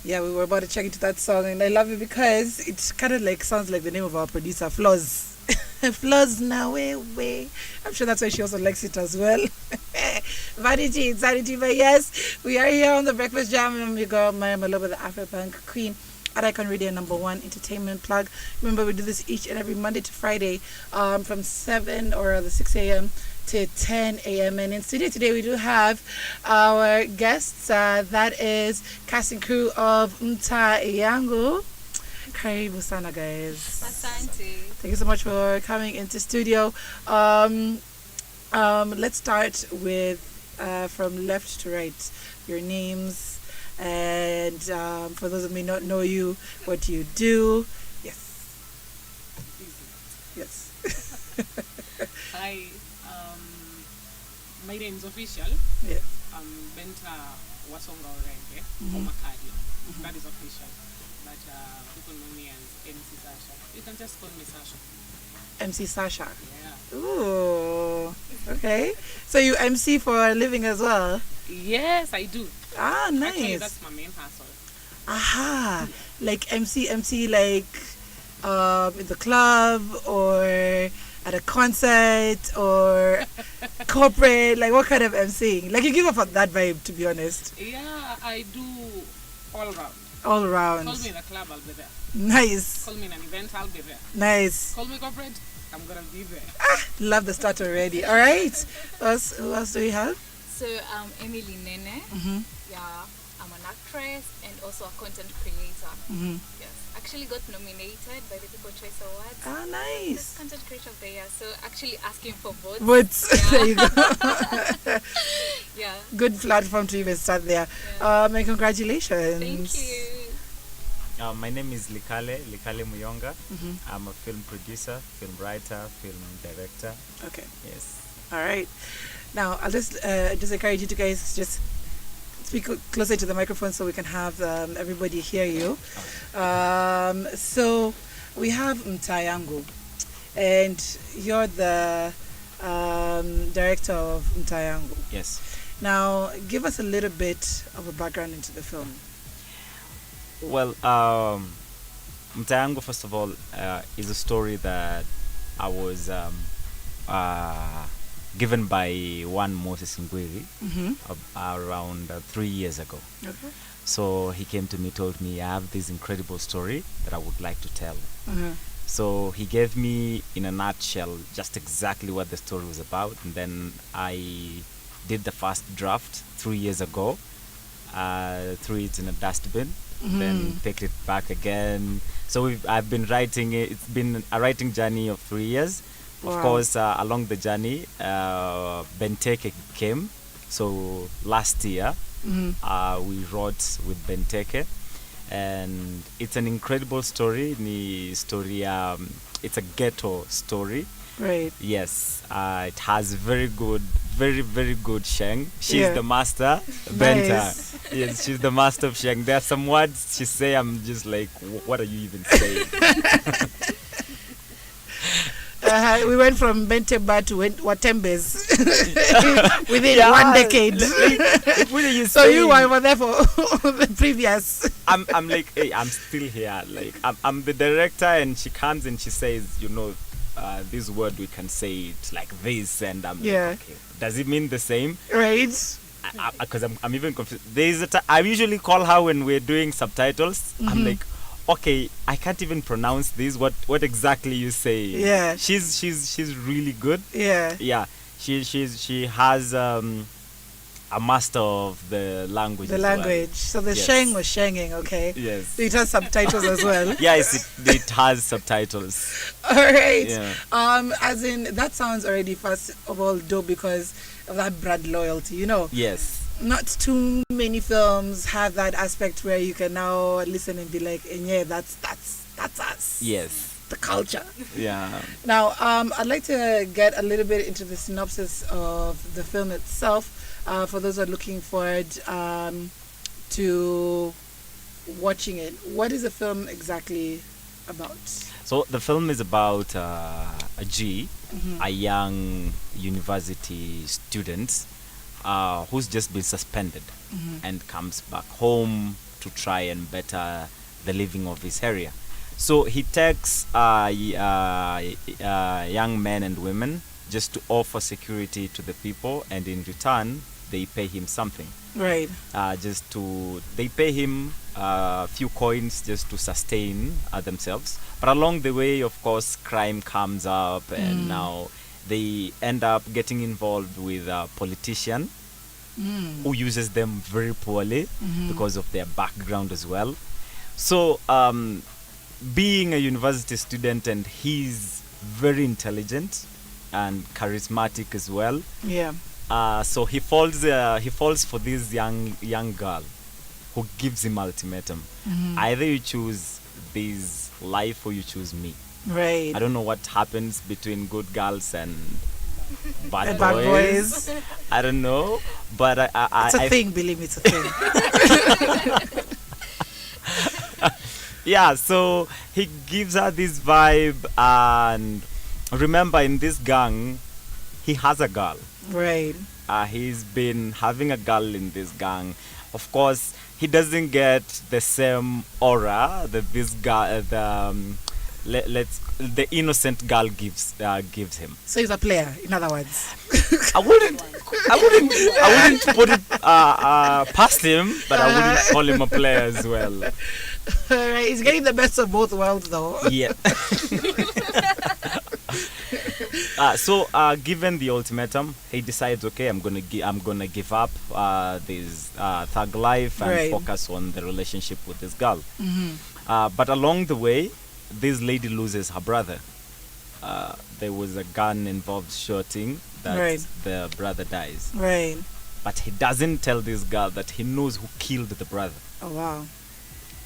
Yeah, we were about to check into that song, and I love it because it kind of like sounds like the name of our producer, Flozz. Flozz now, way. I'm sure that's why she also likes it as well. Vanity, but yes, we are here on the Breakfast Jam, and we got Myra Maloba, the Afro-Punk queen at Icon Radio #1 entertainment plug. Remember, we do this each and every Monday to Friday, from 7 or the 6 a.m. to 10 a.m. And in studio today, we do have our guests. That is cast and crew of MTAA YANGU. Karibu sana, guys. Asante. Thank you so much for coming into studio. Let's start with from left to right, your names, and for those who may not know you, what you do. Yes. Yes. Hi, my name is official. Yeah. Benta Wasonga Orenge, Omakadi. That is official. But people know me as MC Sasha. You can just call me Sasha. MC Sasha. Yeah. Ooh. Okay. So you MC for a living as well? Yes, I do. Ah, nice. Actually, that's my main hustle. Aha. Like MC like in the club or at a concert or corporate, like what kind of MCing? Like you give off that vibe, to be honest. Yeah, I do all round. All around. Call me in a club, I'll be there. Nice. Call me in an event, I'll be there. Nice. Call me corporate, I'm gonna be there. Love the start already. All right. Who else do we have? So I'm Emily Nene. Yeah, I'm an actress and also a content creator. Yes, actually got nominated by the People Choice Awards. Ah, Best nice. content creator of the year. So actually asking for votes. But there you go. Yeah. Good platform to even start there. And congratulations. Thank you. My name is Likale Muyonga. I'm a film producer, film writer, film director. Okay. Yes. All right. Now, I'll just encourage you to guys just speak closer to the microphone so we can have everybody hear you. So we have MTAA YANGU, and you're the director of MTAA YANGU. Yes. Now, give us a little bit of a background into the film. Well, MTAA YANGU, first of all, is a story that I was given by one Moses Ngwiri around 3 years ago. Okay. So he came to me, told me, I have this incredible story that I would like to tell. So he gave me, in a nutshell, just exactly what the story was about. And then I did the first draft 3 years ago, threw it in a dustbin, then picked it back again. So I've been writing it. It's been a writing journey of 3 years. Wow. Of course, along the journey, Benteke came. So last year, we wrote with Benteke, and it's an incredible story. It's a ghetto story. Right. Yes, it has very good Sheng. She's the master. Nice. Benta. Yes, she's the master of Sheng. There are some words she say, I'm just like, what are you even saying? We went from Benteba to Watembes within 1 decade. What are you So saying? you were there for the previous. I'm like, hey, I'm still here. Like, I'm the director, and she comes and she says, this word we can say it like this, and I'm like, okay, does it mean the same? Right. Because I'm even confused. I usually call her when we're doing subtitles. I'm like, okay, I can't even pronounce this. What exactly you say? Yeah. She's really good. Yeah. Yeah. She has a master of the language. The as language. Well. So the Yes. Sheng was Shenging, okay? Yes. So it has subtitles as well. Yes, it has subtitles. All right. Yeah. As in, that sounds already first of all dope because of that brand loyalty, Yes. Not too many films have that aspect where you can now listen and be like, and yeah, that's us. Yes. The culture. Yeah. Now, I'd like to get a little bit into the synopsis of the film itself. For those who are looking forward to watching it, what is the film exactly about? So the film is about a young university student who's just been suspended and comes back home to try and better the living of his area. So he takes young men and women just to offer security to the people, and in return they pay him something. Right. They pay him a few coins just to sustain themselves. But along the way, of course, crime comes up, and now they end up getting involved with a politician who uses them very poorly because of their background as well. So being a university student, and he's very intelligent and charismatic as well. Yeah. So he falls for this young girl who gives him ultimatum. Either you choose this life or you choose me. Right. I don't know what happens between good girls and bad And boys. bad boys. I don't know, but It's a thing, believe me, it's a thing. yeah, so he gives her this vibe, and remember, in this gang, he has a girl. Right. He's been having a girl in this gang. Of course, he doesn't get the same aura that this guy, the innocent girl gives him. So he's a player, in other words. I wouldn't put it past him, but I wouldn't call him a player as well. Right. He's getting the best of both worlds, though. Yeah. So given the ultimatum, he decides, okay, I'm gonna give up this thug life and Right. focus on the relationship with this girl. But along the way, this lady loses her brother. There was a gun-involved shooting that Right. the brother dies. Right. But he doesn't tell this girl that he knows who killed the brother. Oh, wow.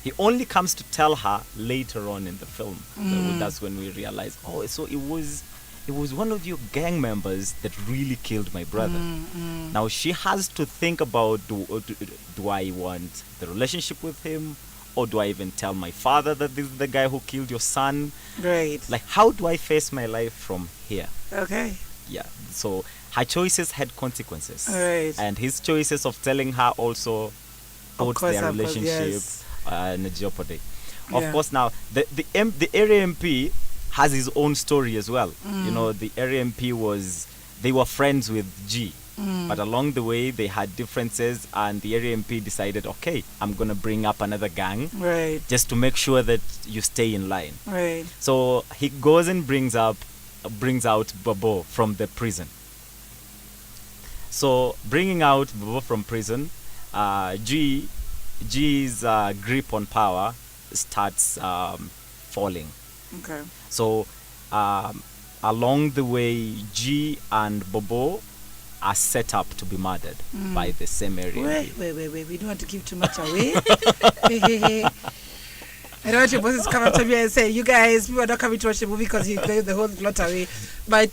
He only comes to tell her later on in the film. So that's when we realize, oh, so it was one of your gang members that really killed my brother. Now she has to think about, do I want the relationship with him, or do I even tell my father that this is the guy who killed your son? Right. Like, how do I face my life from here? Okay. Yeah. So her choices had consequences. Right. And his choices of telling her also put course, their of course, relationship yes. in jeopardy. Of Yeah. course, now the area MP has his own story as well. You know, the area MP they were friends with G, but along the way they had differences, and the area MP decided, okay, I'm gonna bring up another gang Right. just to make sure that you stay in line. Right. So he goes and brings out Bobo from the prison. So bringing out Bobo from prison, G's grip on power starts falling. Okay. So along the way, G and Bobo are set up to be murdered by the same area. Wait. We don't want to give too much away. I don't want your bosses come up to me and say, you guys, people are not coming to watch the movie because you gave the whole plot away. But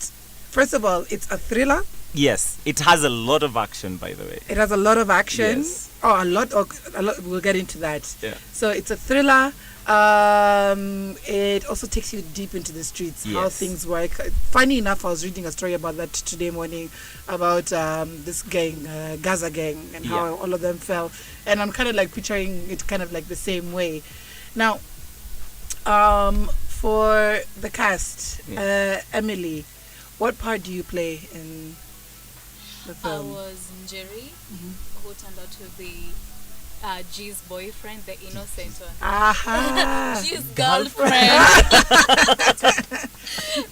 first of all, it's a thriller. Yes, it has a lot of action, by the way. It has a lot of action. Yes. Oh, a lot. We'll get into that. Yeah. So it's a thriller. It also takes you deep into the streets, how Yes. things work. Funny enough, I was reading a story about that today morning about this gang, Gaza gang, and how Yeah. all of them fell. And I'm kind of like picturing it kind of like the same way. Now, for the cast, Emily, what part do you play in the I film? was Njeri, who turned out to be G's boyfriend, the innocent one. Aha! G's girlfriend.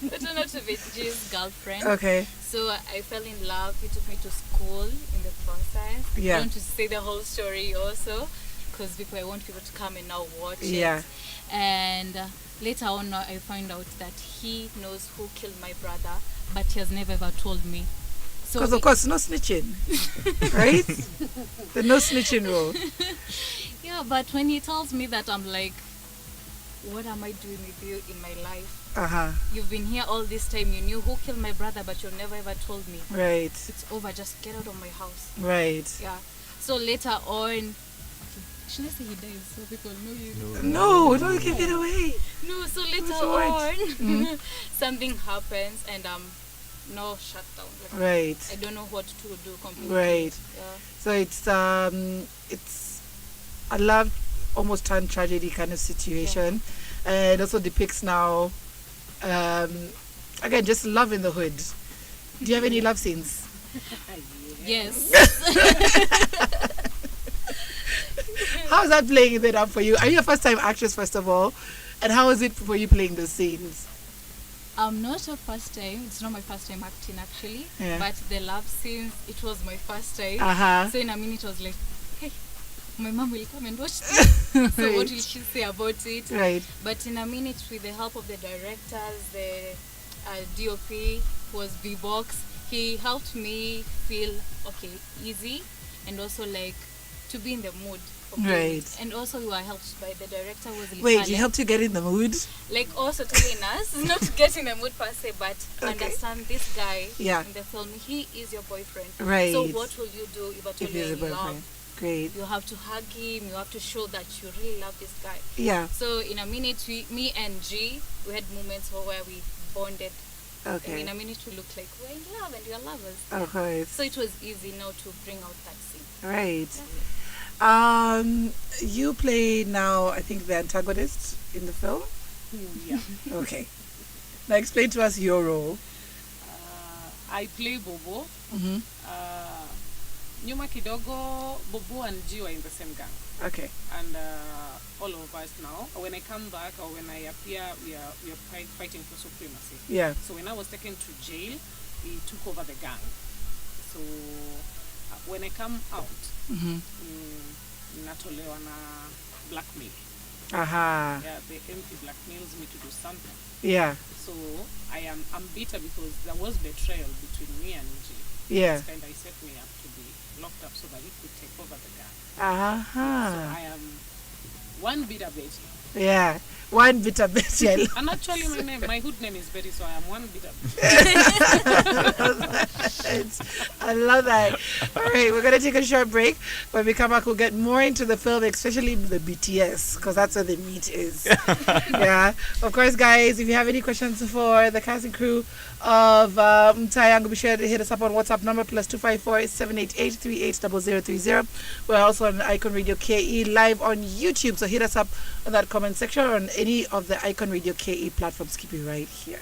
Who turned out to be G's girlfriend. Okay. So I fell in love. He took me to school in the process. Yeah. I don't want to say the whole story also, because I want people to come and now watch Yeah. it. And later on, I find out that he knows who killed my brother, but he has never ever told me. So Because of course, no snitching, right? The no snitching rule. yeah, but when he tells me that, I'm like, what am I doing with you in my life? You've been here all this time. You knew who killed my brother, but you never ever told me. Right. It's over. Just get out of my house. Right. Yeah. So later on, should I say he dies so people know you? No, don't give it away. No. So later That's all right. on, something happens and no shutdown. Like, Right. I don't know what to do completely. Right. Yeah. So it's a love almost turned tragedy kind of situation, and it also depicts now, again, just love in the hood. Do you have any love scenes? Yes. How's that playing it up for you? Are you a first time actress, first of all? And how is it for you playing those scenes? Not a first time. It's not my first time acting actually. Yeah. But the love scenes, it was my first time. Uh-huh. So in a minute, I was like, hey, my mom will come and watch this. So Right. what will she say about it? Right. But in a minute, with the help of the directors, the DOP, who was B-Box, he helped me feel okay, easy, and also like to be in the mood. Of doing Right. it. And also we were helped by the director who was Wait, he helped you get in the mood? like also telling us not to get in the mood per se, but Okay. understand this guy Yeah. in the film, he is your boyfriend. Right. So what will you do if at all If you're he's a in boyfriend. love? Great. You have to hug him, you have to show that you really love this guy. Yeah. So in a minute, me and G, we had moments where we bonded. And Okay. in a minute we looked like we're in love and we are lovers. Okay. So it was easy now to bring out that scene. Right. You play now, I think, the antagonist in the film. Yeah. Okay. Now explain to us your role. I play Bobo. Mm-hmm. Nyuma kidogo, Bobo and G were in the same gang. Okay. And all of us now, when I come back or when I appear, we are fighting for supremacy. Yeah. So when I was taken to jail, he took over the gang. So when I come out, Mm-hmm. natolewa na blackmail. Aha. Yeah, the MP blackmails me to do something. Yeah. So I'm bitter because there was betrayal between me and G. Yeah. This kind of set me up to be locked up so that he could take over the gang. Aha. So I am one bitter Betty. Yeah. One bitter bitch. And actually my hood name is Betty, so I am one bitter Betty. I love that. All right, we're going to take a short break. When we come back, we'll get more into the film, especially the BTS, because that's where the meat is. Yeah. Of course, guys, if you have any questions for the cast and crew of MTAA, YANGU, be sure to hit us up on WhatsApp number +254 788 380030. We're also on Icon Radio KE live on YouTube, so hit us up on that comment section or on any of the Icon Radio KE platforms. Keep it right here.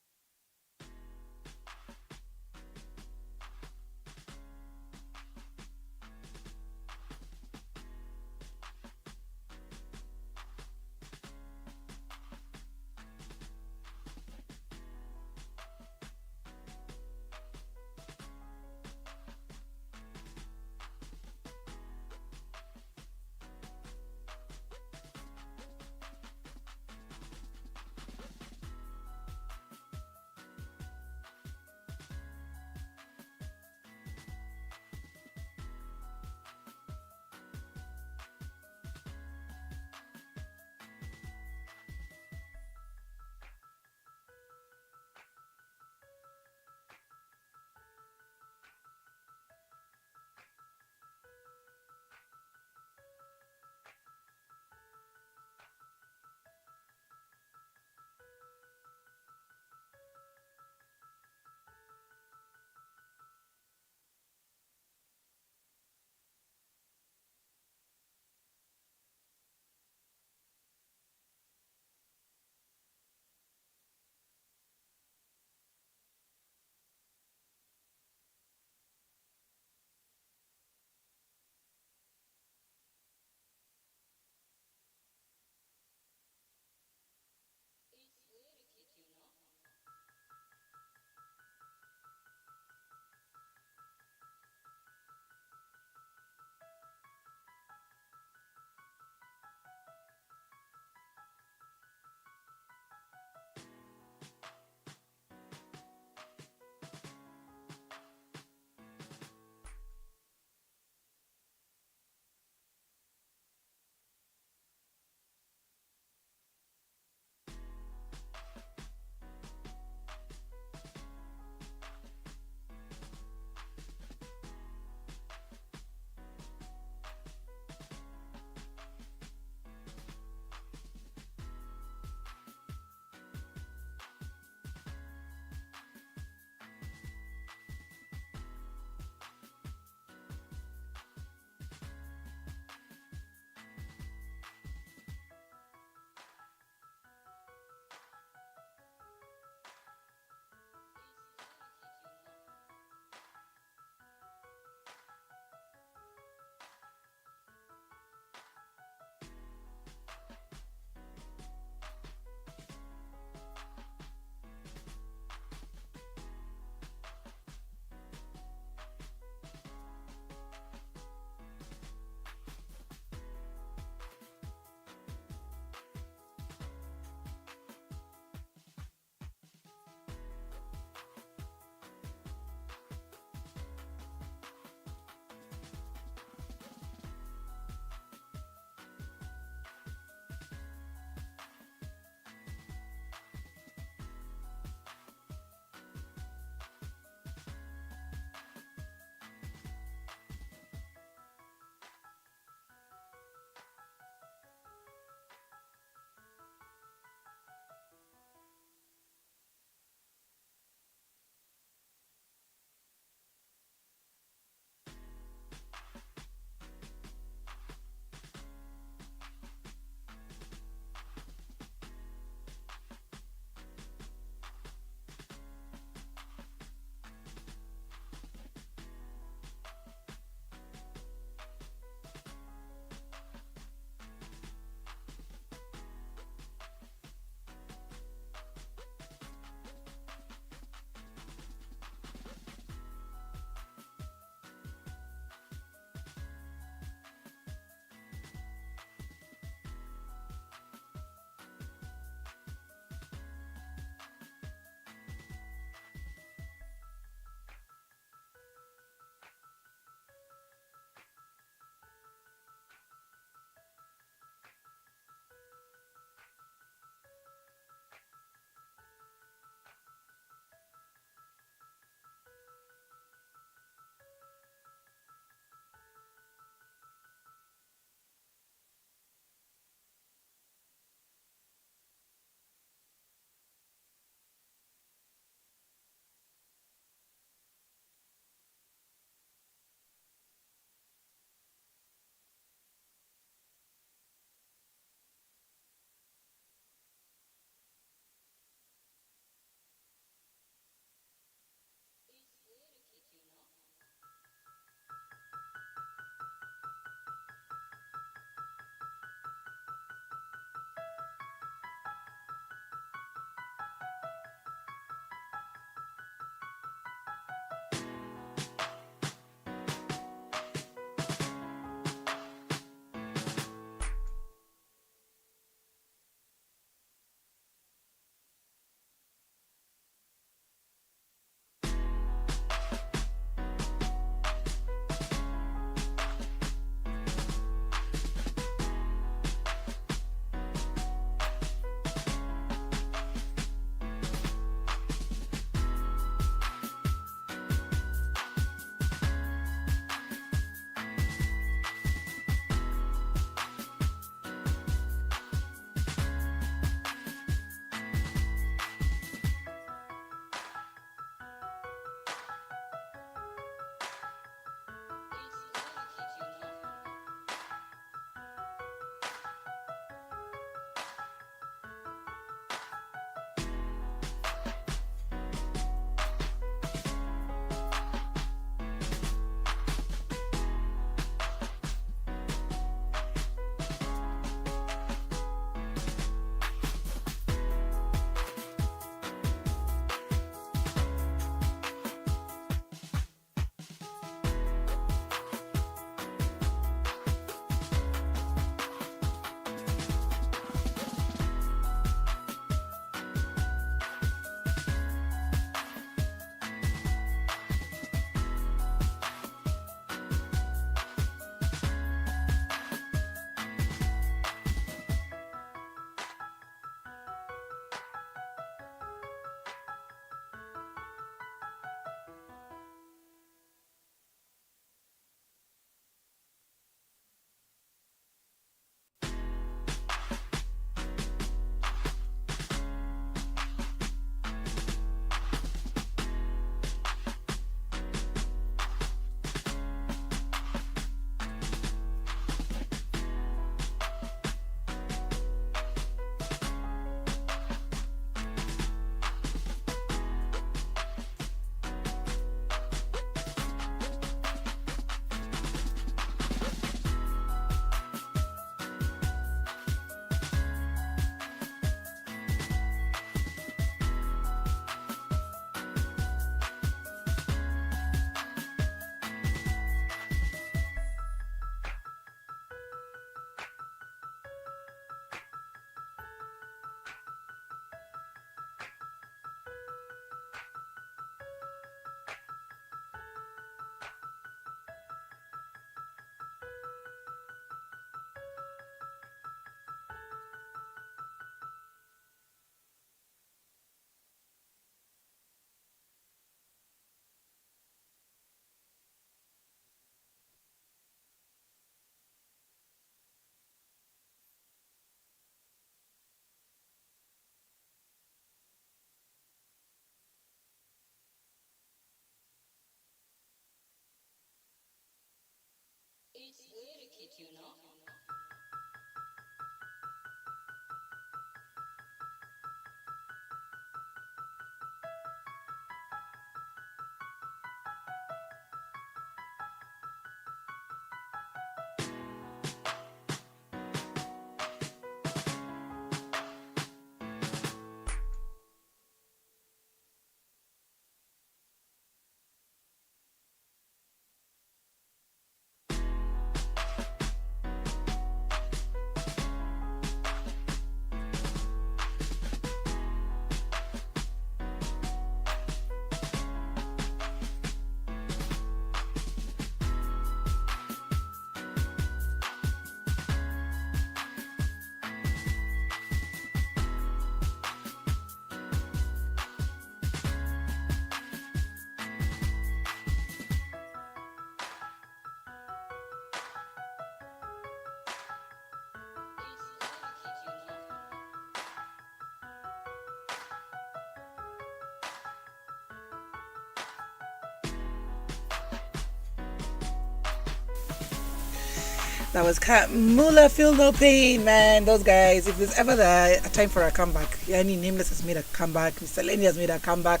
That was Mula, Feel No Pain, man. Those guys, if there's ever a time for a comeback, Yani Nameless has made a comeback, Mr. Lenny has made a comeback,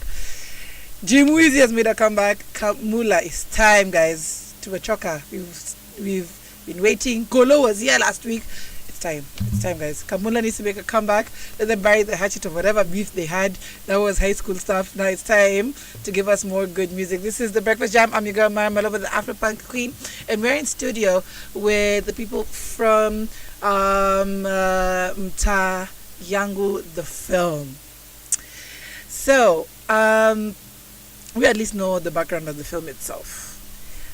Jim Weezy has made a comeback. Mula, it's time, guys. To a choker. We've been waiting. Golo was here last week. It's time, guys. Kamula needs to make a comeback. Let them bury the hatchet of whatever beef they had. That was high school stuff. Now it's time to give us more good music. This is the Breakfast Jam. I'm your girl, Myra, Maloba, the Afro-Punk Queen. And we're in studio with the people from MTAA, YANGU, the film. So, we at least know the background of the film itself.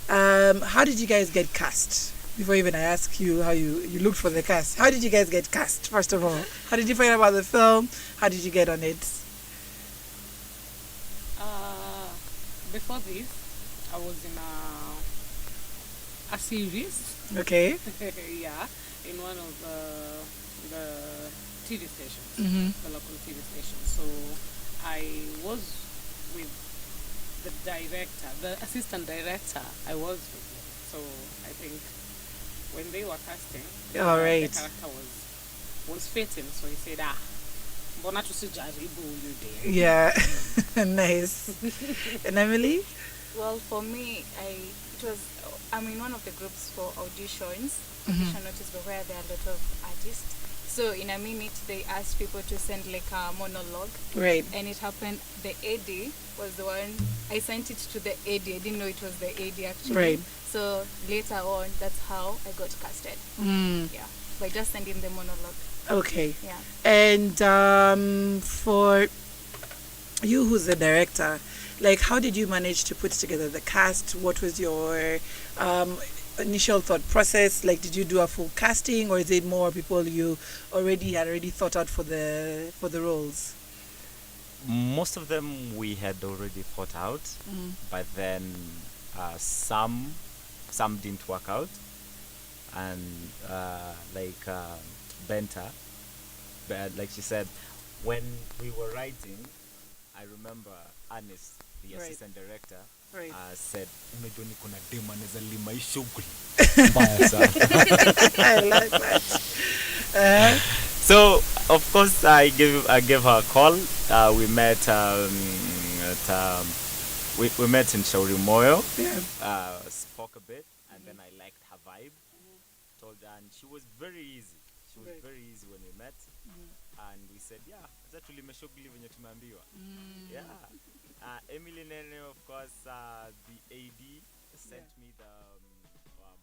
How did you guys get cast? Before even I ask you how you looked for the cast, how did you guys get cast, first of all? How did you find out about the film? How did you get on it? Before this, I was in a series. Okay. Yeah, in one of the TV stations, the local TV station. So I was with the director, the assistant director. I was with him. So I think when they were casting, All right. the character was fitting. So he said, mbona tusijaribu you there. Yeah. Nice. And Emily? Well, for me, I'm in one of the groups for audition notice, but where there are a lot of artists. So in a minute, they asked people to send like a monologue. Right. And it happened, the AD was the one, I sent it to the AD. I didn't know it was the AD actually. Right. So later on, that's how I got casted. Yeah, by just sending the monologue. Okay. Yeah. And for you, who's the director, like, how did you manage to put together the cast? What was your initial thought process? Like, did you do a full casting, or is it more people you had thought out for the roles? Most of them we had already thought out, but then some didn't work out, and Benta, like she said, when we were writing, I remember Anis, the Right. assistant director, Right. said, unajua niko na dema anaweza lima hii shughuli mbaya sana. I like that. So of course I gave her a call. We met we met in Shauri Moyo. Yeah. Spoke a bit, and then I liked her vibe. Told her, and she was very easy. She was Right. very easy when we met, and we said, yeah, acha tulime shughuli venye tumeambiwa. Yeah. Emily Nene, of course, the AD sent me the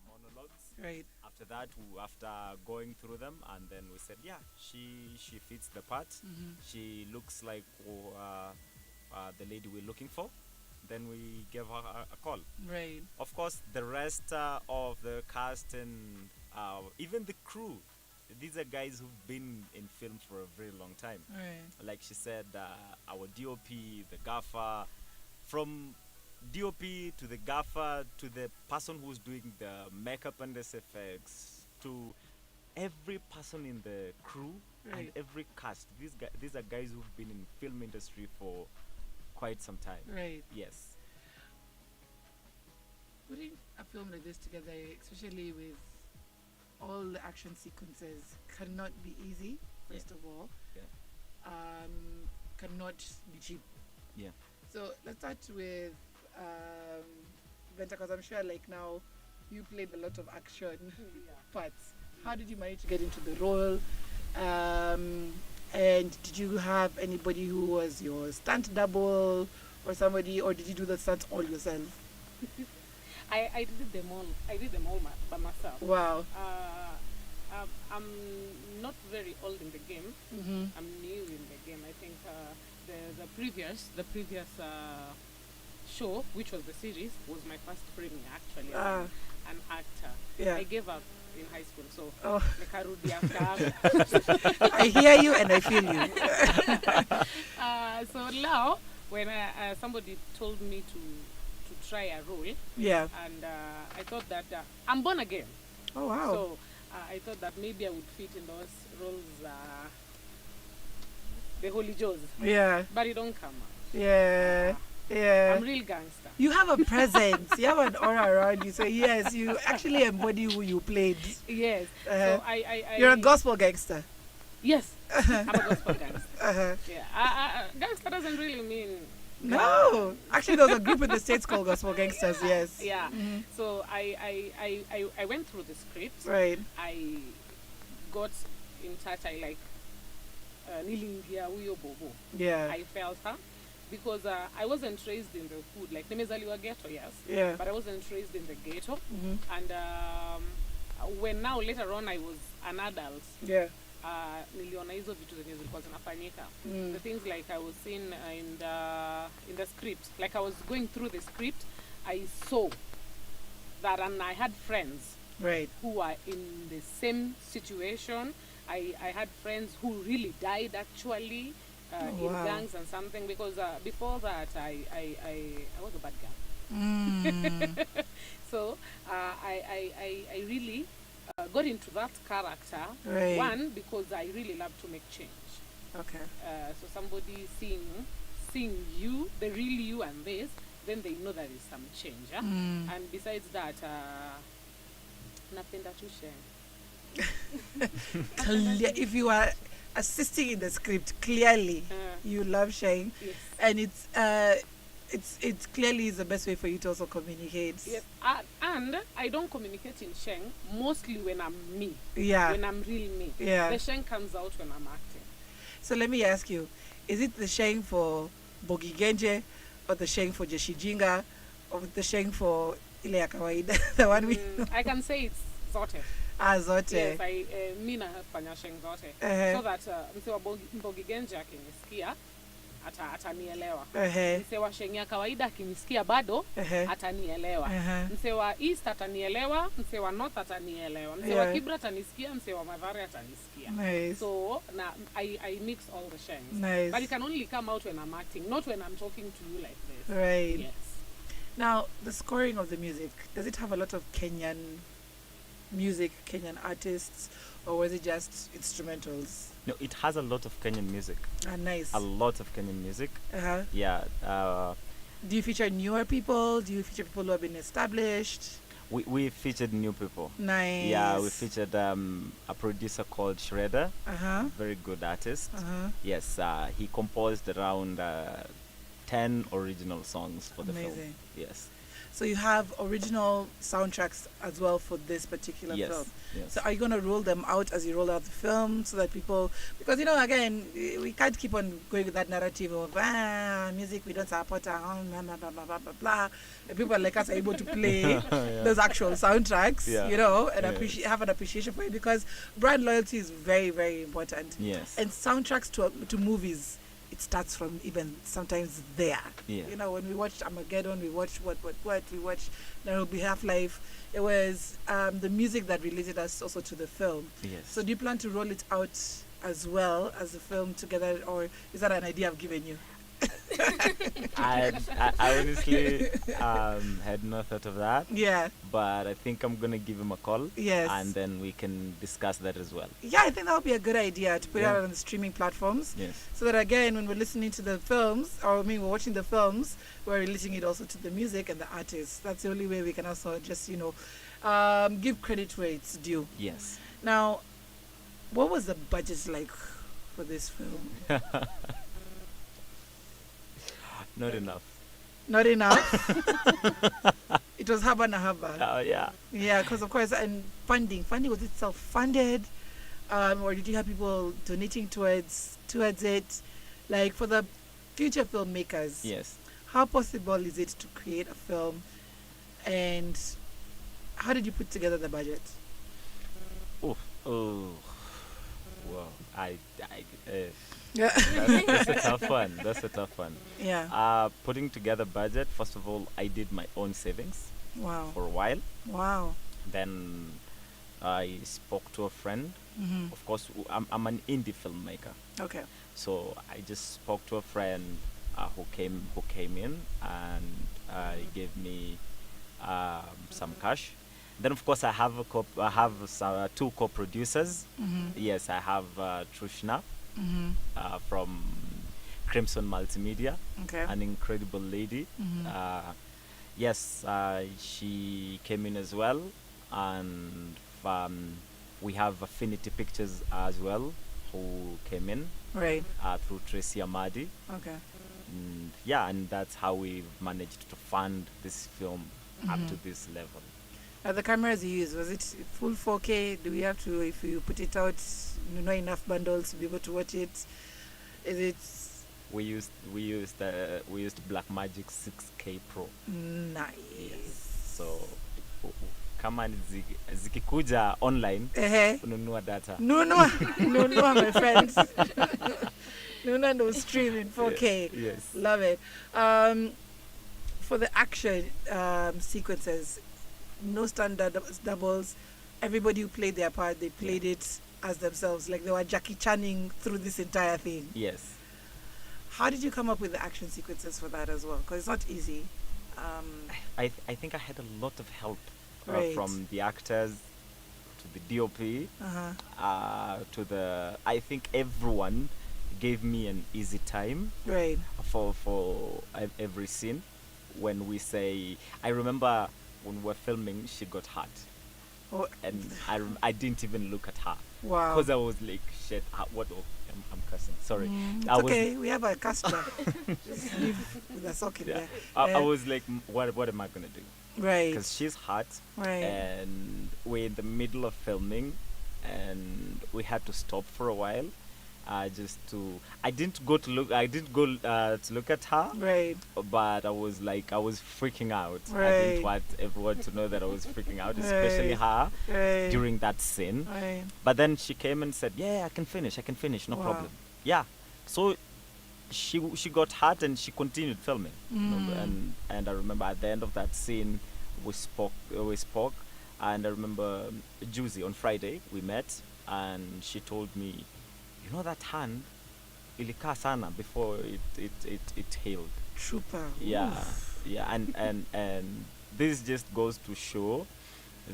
monologues. Right. After that, after going through them, and then we said, yeah, she fits the part. She looks like the lady we're looking for. Then we gave her a call. Right. Of course, the rest of the cast and even the crew, these are guys who've been in film for a very long time. Right. Like she said, our DOP, the gaffer, from DOP to the gaffer to the person who's doing the makeup and SFX to every person in the crew and Right. every cast. These are guys who've been in film industry for quite some time. Right. Yes. Putting a film like this together, especially with all the action sequences cannot be easy, first of all. Yeah. Cannot be cheap. Yeah. So let's start with Venta, because I'm sure like now you played a lot of action parts. How did you manage to get into the role? And did you have anybody who was your stunt double or somebody, or did you do the stunts all yourself? I did them all. I did them all by myself. Wow. I'm not very old in the game. Mm-hmm. I'm new in the game. I think the previous show, which was the series, was my first premiere actually as an actor. Yeah. I gave up in high school, so Oh. after. I hear you and I feel you. So now, when somebody told me to try a role, Yeah. and I thought that I'm born again. Oh wow. So I thought that maybe I would fit in those roles, the Holy Joes, Yeah. but it don't come out. Yeah. Yeah. I'm real gangster. You have a presence. You have an aura around you. So yes, you actually embody who you played. Yes. Uh-huh. So I You're a gospel gangster. Yes, I'm a gospel gangster. Uh-huh. Yeah. Gangster doesn't really mean. No, actually, there was a group in the States called Gospel Gangsters. Yes. Yeah. Mhm. So I went through the script. Right. I got in touch. I like Nilingia Uyo Bobo. Yeah. I felt her because I wasn't raised in the hood. Like nimezaliwa ghetto, yes. Yeah. But I wasn't raised in the ghetto. Mhm. And when now later on I was an adult, Yeah. niliona hizo vitu zenye zilikuwa zinafanyika. Mm. The things like I was seeing in the script, like I was going through the script, I saw that, and I had friends Right. who are in the same situation. I had friends who really died actually in Wow. gangs and something, because before that I was a bad girl. Mm. So I really got into that character. Right. One, because I really love to make change. Okay. So somebody seeing you, the real you, and this, then they know there is some change. Yeah? Mm. And besides that, napenda tu share. If you are assisting in the script, clearly you love sharing, Yes. and it's clearly is the best way for you to also communicate. Yes. And I don't communicate in Sheng mostly when I'm me. Yeah. When I'm real me. Yeah. The Sheng comes out when I'm acting. So let me ask you, is it the sharing for Bogi Genje, or the sharing for Jeshijinga, or the sharing for ile ya kawaida? The one we I can say it's zote. zote. Yes, mi nafanya Sheng zote. So that mse wa Mbogi Genje akinisikia atanielewa. Mse wa Sheng ya kawaida akinisikia bado atanielewa. Mse wa East atanielewa, mse wa North atanielewa, mse wa Kibra atanisikia, mse wa Mathare atanisikia. Nice. So I mix all the Shengs. Nice. But it can only come out when I'm acting, not when I'm talking to you like this. Right. Yes. Now, the scoring of the music, does it have a lot of Kenyan music, Kenyan artists, or was it just instrumentals? No, it has a lot of Kenyan music. Nice. A lot of Kenyan music. Uh-huh. Yeah. Do you feature newer people? Do you feature people who have been established? We featured new people. Nice. Yeah, we featured a producer called Shredder. Uh-huh. Very good artist. Uh-huh. Yes, he composed around 10 original songs for the film. Amazing. Yes. So you have original soundtracks as well for this particular film. Yes. So are you going to roll them out as you roll out the film so that people, because again, we can't keep on going with that narrative of music we don't support, blah blah blah blah blah blah. And people like us are able to play those actual soundtracks, and have an appreciation for it, because brand loyalty is very, very important. Yes. And soundtracks to movies, it starts from even sometimes there. Yeah. When we watched Armageddon, we watched what we watched There Will Be Half-Life. It was the music that related us also to the film. Yes. So do you plan to roll it out as well as the film together, or is that an idea I've given you? I honestly had no thought of that. Yeah. But I think I'm gonna give him a call. Yes. And then we can discuss that as well. Yeah, I think that would be a good idea to put it out on the streaming platforms. Yes. So that again, when we're listening to the films, or I mean, we're watching the films, we're relating it also to the music and the artists. That's the only way we can also just, give credit where it's due. Yes. Now, what was the budget like for this film? Not enough. Not enough. It was haba na haba. Oh yeah. Yeah, because of course, and funding was it self-funded, or did you have people donating towards it? Like for the future filmmakers, Yes. how possible is it to create a film, and how did you put together the budget? Oh. Wow. Yeah. That's a tough one. That's a tough one. Yeah. Putting together budget. First of all, I did my own savings Wow. for a while. Wow. Then I spoke to a friend. Mm-hmm. Of course, I'm an indie filmmaker, Okay. so I just spoke to a friend who came in and gave me some cash. Then of course I have two co-producers. Mm-hmm. Yes, I have Trushna Mm-hmm. from Crimson Multimedia, Okay. an incredible lady. Mm-hmm. Yes, she came in as well, and we have Affinity Pictures as well, who came in Right. through Tracy Amadi. Okay. And that's how we've managed to fund this film up to this level. The cameras you used, was it full 4K? Do we have to, if you put it out, not enough bundles to be able to watch it? Is it We used Blackmagic 6K Pro. nice? Yes. So kama zikikuja online, ununua data. Nunua, my friends. Nunua no stream in 4K. Yes. Love it. For the action sequences, no standard doubles. Everybody who played their part, they played it as themselves, like they were Jackie Channing through this entire thing. Yes. How did you come up with the action sequences for that as well? Because it's not easy. I think I had a lot of help Right. from the actors to the DOP to the. I think everyone gave me an easy time Right. for every scene. When we say, I remember when we were filming, she got hurt, Oh, and I didn't even look at her wow. because I was like, shit, what? Oh, I'm cussing. Sorry. It's I was, okay. We have a customer. Just leave with a sock in yeah. there. I was like, what am I gonna do? Right. Because she's hot, Right. and we're in the middle of filming, and we had to stop for a while. I didn't go to look at her, Right. but I was freaking out. I Right. didn't want everyone to know that I was freaking out, especially her Right. during that scene. Right. But then she came and said, "Yeah, I can finish, no Wow. problem." Yeah, so she got hurt and she continued filming. And I remember at the end of that scene, we spoke, and I remember Juicy on Friday we met, and she told me, you know, that hand ilikaa sana before it healed. Trooper. Yeah. Oof. Yeah, and this just goes to show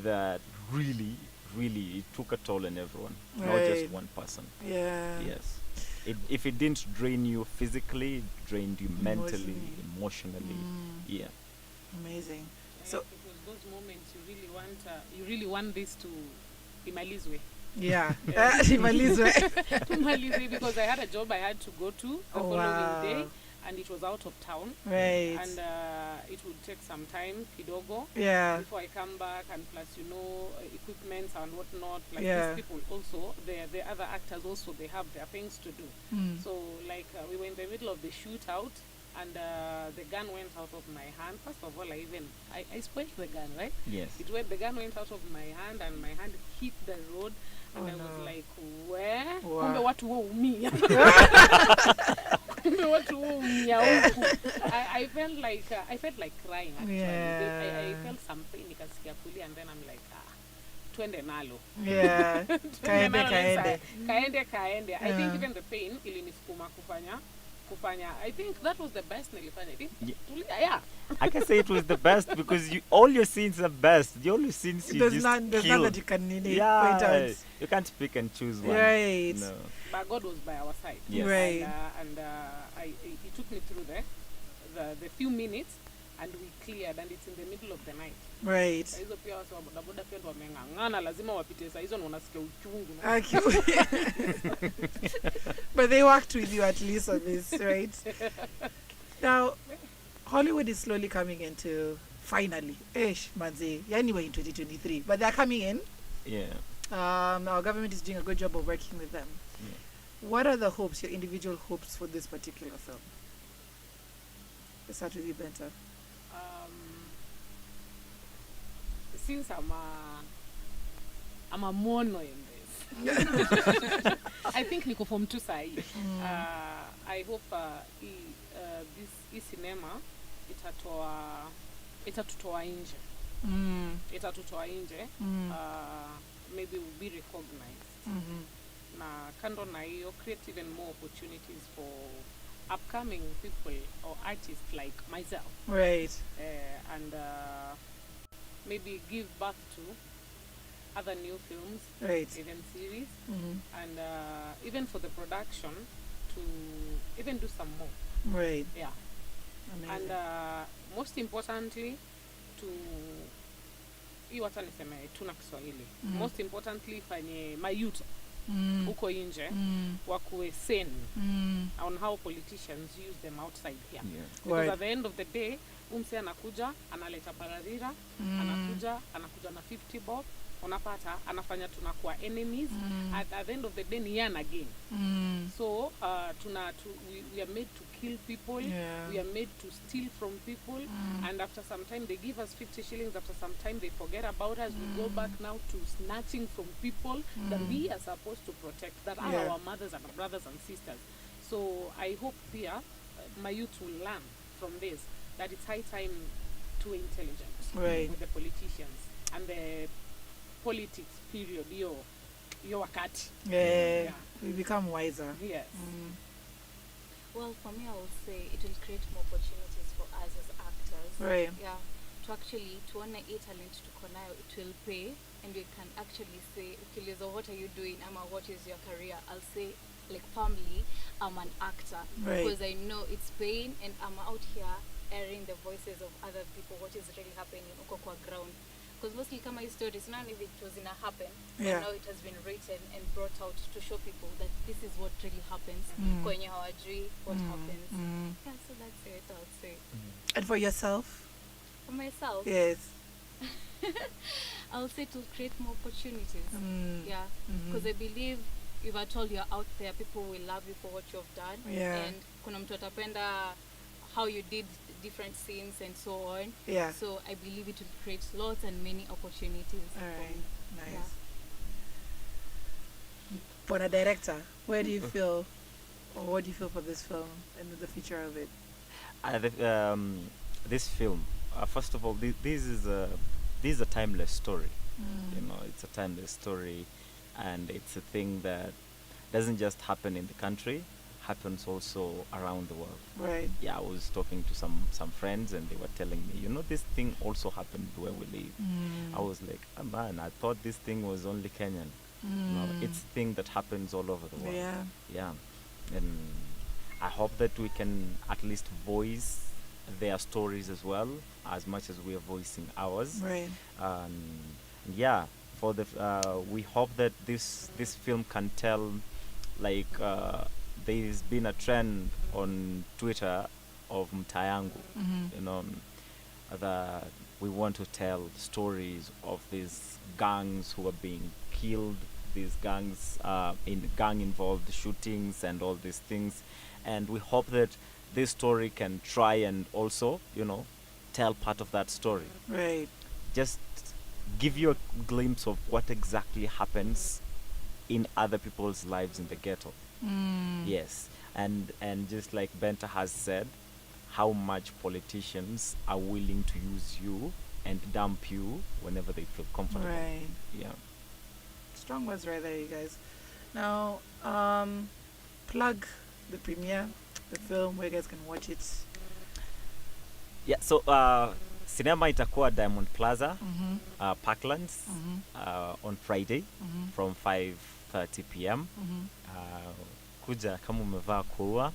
that really it took a toll on everyone, not just Right. one person. Yeah. Yes. If it didn't drain you physically, it drained you mentally, emotionally. Yeah. Amazing. So So it was those moments you really want this to imalizwe. yeah. Imalizwe. Imalizwe, because I had a job I had to go to the following day, and it was out of town. Right. And it would take some time, kidogo, Yeah. before I come back, and plus, equipment and whatnot. Like Yeah. these people also, the other actors also, they have their things to do. So like we were in the middle of the shootout, and the gun went out of my hand. First of all, I spoiled the gun, right? Yes. The gun went out of my hand, and my hand hit the road, and I was like, where? Kumbe watu waumia. Kumbe watu waumia huku. I felt like crying actually. Yeah. I felt some pain, nikasikia kulia, and then I'm like, twende nalo. Yeah. Kaende. Kaende. I think even the pain ilinisukuma kufanya kufanya. I think that was the best nilifanya. I think Yeah. I can say it was the best because all your scenes are best. The only scenes you There's just none that killed. you can point Yeah, out. you can't pick and choose one. Right. No. but God was by our side. Yes. Right. And he took me through the few minutes, and we cleared, and it's in the middle of the night. Right. Saa hizo pia watu wa bodaboda pia ndo wameng'ang'ana, lazima wapite saa hizo na unasikia uchungu. But they worked with you at least on this, right? Now, Hollywood is slowly coming into, finally, manze, anyway in 2023, but they're coming in. Yeah. Our government is doing a good job of working with them. Yeah. What are the hopes, your individual hopes for this particular film? Let's start with you, Benta. Since I'm a mono in this, I think niko form 2 sahi. I hope this cinema itatutoa nje. Itatutoa nje. Maybe will be recognized. Na kando na hiyo, create even more opportunities for upcoming people or artists like myself. Right. And maybe give birth to other new films, Right. even series, and even for the production to even do some more. Right. Yeah. Amazing. And most importantly, to hata niseme tuna Kiswahili. Most importantly, fanye my youth huko nje wakuwe sane on how politicians use them outside here. Yeah. Because Right. at the end of the day, umse anakuja analeta pararira, anakuja na 50 bob, unapata anafanya tunakuwa enemies. At the end of the day ni yan again. So we are made to kill people. Yeah. We are made to steal from people, and after some time they give us 50 shillings. After some time they forget about us. We go back now to snatching from people that we are supposed to protect, that are Yeah. our mothers and brothers and sisters. So I hope here my youth will learn from this, that it's high time to intelligence Right. with the politicians and the politics period. Yo wakati. Yeah. Yeah. We become wiser. Yes. Well, for me, I would say it will create more opportunities for us as actors. Right. Yeah. To actually, to own a talent to Konayo, it will pay, and we can actually say, okay, Lizo, what are you doing? What is your career? I'll say, like, family, I'm an actor. Right. Because I know it's paying, and I'm out here airing the voices of other people, what is really happening uko kwa ground. Because mostly kama hii story, it's not if it was gonna happen, Yeah. but now it has been written and brought out to show people that this is what really happens. Kwenye hawajui what happens. Yeah, so that's it, I would say. And for yourself? For myself, Yes. I would say to create more opportunities. Mm. Yeah, because I believe if at all you're out there, people will love you for what you've done. Yeah. And kuna mtu atapenda how you did different scenes and so on. Yeah. So I believe it will create lots and many opportunities. All for right. me. Nice. Yeah. For a director, where do you feel, or what do you feel for this film and the future of it? This film, first of all, this is a timeless story. You know, it's a timeless story, and it's a thing that doesn't just happen in the country, happens also around the world. Right. Yeah, I was talking to some friends, and they were telling me, you know, this thing also happened where we live. I was like, oh man, I thought this thing was only Kenyan. No, it's a thing that happens all over the world. Yeah. Yeah. And I hope that we can at least voice their stories as well, as much as we are voicing ours. Right. Yeah, for the we hope that this film can tell, like, there's been a trend on Twitter of MTAA. You know, that we want to tell stories of these gangs who are being killed, these gangs in gang involved shootings and all these things, and we hope that this story can try and also, you know, tell part of that story. Right. Just give you a glimpse of what exactly happens in other people's lives in the ghetto. Yes, and just like Benta has said, how much politicians are willing to use you and dump you whenever they feel comfortable. Right. Yeah. Strong words right there, you guys. Now, plug the premiere, the film, where you guys can watch it. Yeah, so cinema itakuwa Diamond Plaza, Parklands, on Friday from 5:30 p.m. Kuja kama umevaa kuwa.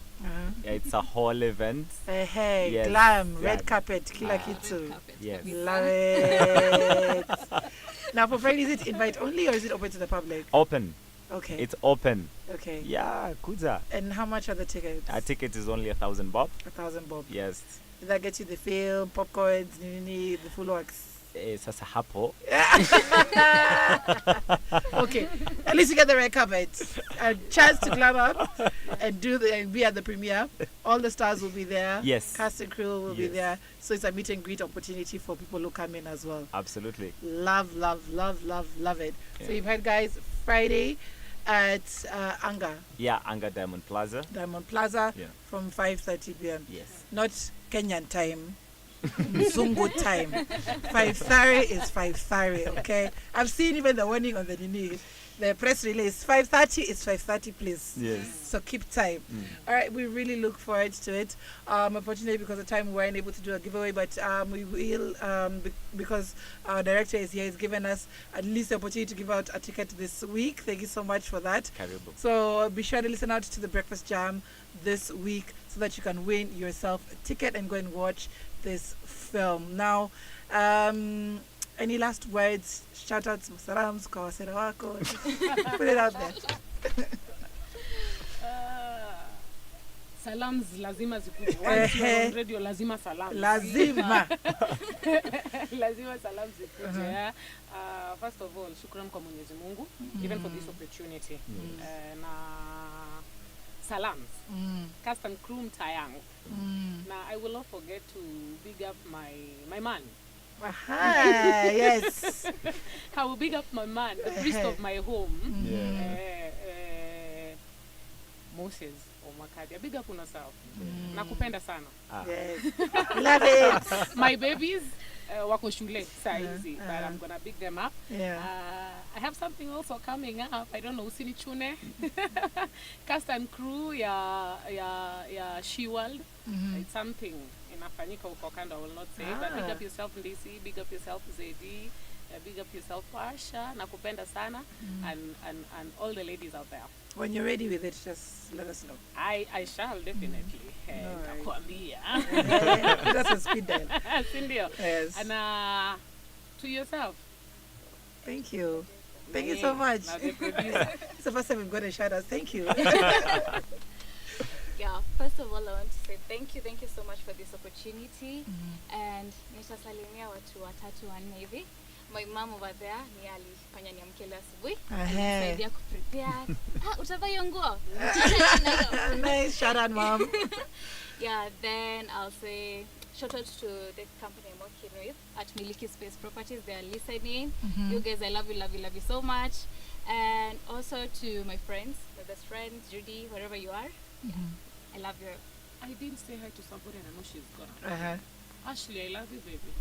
Yeah, it's a whole event. Hey, Yes, glam, yeah. red carpet, kila kitu. Red carpet. Yes. Love it. Now, for Friday, is it invite only or is it open to the public? Open. Okay. It's open. Okay. Yeah, kuja. And how much are the tickets? Our ticket is only 1,000 bob. 1,000 bob. Yes. Did that get you the film, popcorns, the full works? Sasa hapo. Okay. At least you get the red carpet. A chance to glam up and be at the premiere. All the stars will be there. Yes. Cast and crew will be Yes. there. So it's a meet and greet opportunity for people who come in as well. Absolutely. Love, love, love, love, love it. Yeah. So you've heard, guys, Friday at Anga, Yeah, Anga Diamond Plaza. Diamond Plaza, Yeah. from 5:30 p.m. Yes. Not Kenyan time. Zungu time. 5:30 is 5:30, okay? I've seen even the warning on the press release. 5:30 is 5:30, please. Yes. So keep time. All right, we really look forward to it. Unfortunately, because of time, we weren't able to do a giveaway, but we will, because our director is here, he's given us at least the opportunity to give out a ticket this week. Thank you so much for that. Karibu. So be sure to listen out to the Breakfast Jam this week so that you can win yourself a ticket and go and watch this film. Now, any last words, shout outs, salams, kwa wasera wako? Put it out there. Salams lazima zikuje. Once you're on radio, lazima salams. Lazima. Lazima salams zikuje. Yeah. First of all, shukran kwa Mwenyezi Mungu, even for this opportunity. Na salams. Cast and crew mtayangu. Now I will not forget to big up my man. Aha, yes. I will big up my man, the priest of my home. Moses Omakadia. Big up on yourself. Nakupenda sana. Yes. Love it. My babies wako shule saa hizi, but I'm gonna big them up. Yeah. I have something also coming up. I don't know, usinichune. Cast and crew ya She World. It's something inafanyika huko kando, I will not say. But big up yourself Ndisi, big up yourself Zedi, big up yourself Pasha. Nakupenda sana, and all the ladies out there. When you're ready with it, just let us know. I shall definitely. Nakwambia. That's a speed dial. Sindio. Yes. And to yourself. Thank you. Thank you so much. Now the producer. It's the first time we've got a shout out. Thank you. Yeah, first of all, I want to say thank you so much for this opportunity. And nitasalimia watu watatu wanne hivi. My mom over there ni alifanya niamke leo asubuhi. Anisaidia kuprepare. Utavaa hiyo nguo? Nice, shout out mom. Yeah, then I'll say shout out to the company I'm working with at Miliki Space Properties. They are listening. You guys, I love you so much. And also to my friends, my best friend Judy, wherever you are. I love you. I didn't say hi to somebody and I know she's gone. Ashley, I love you, baby.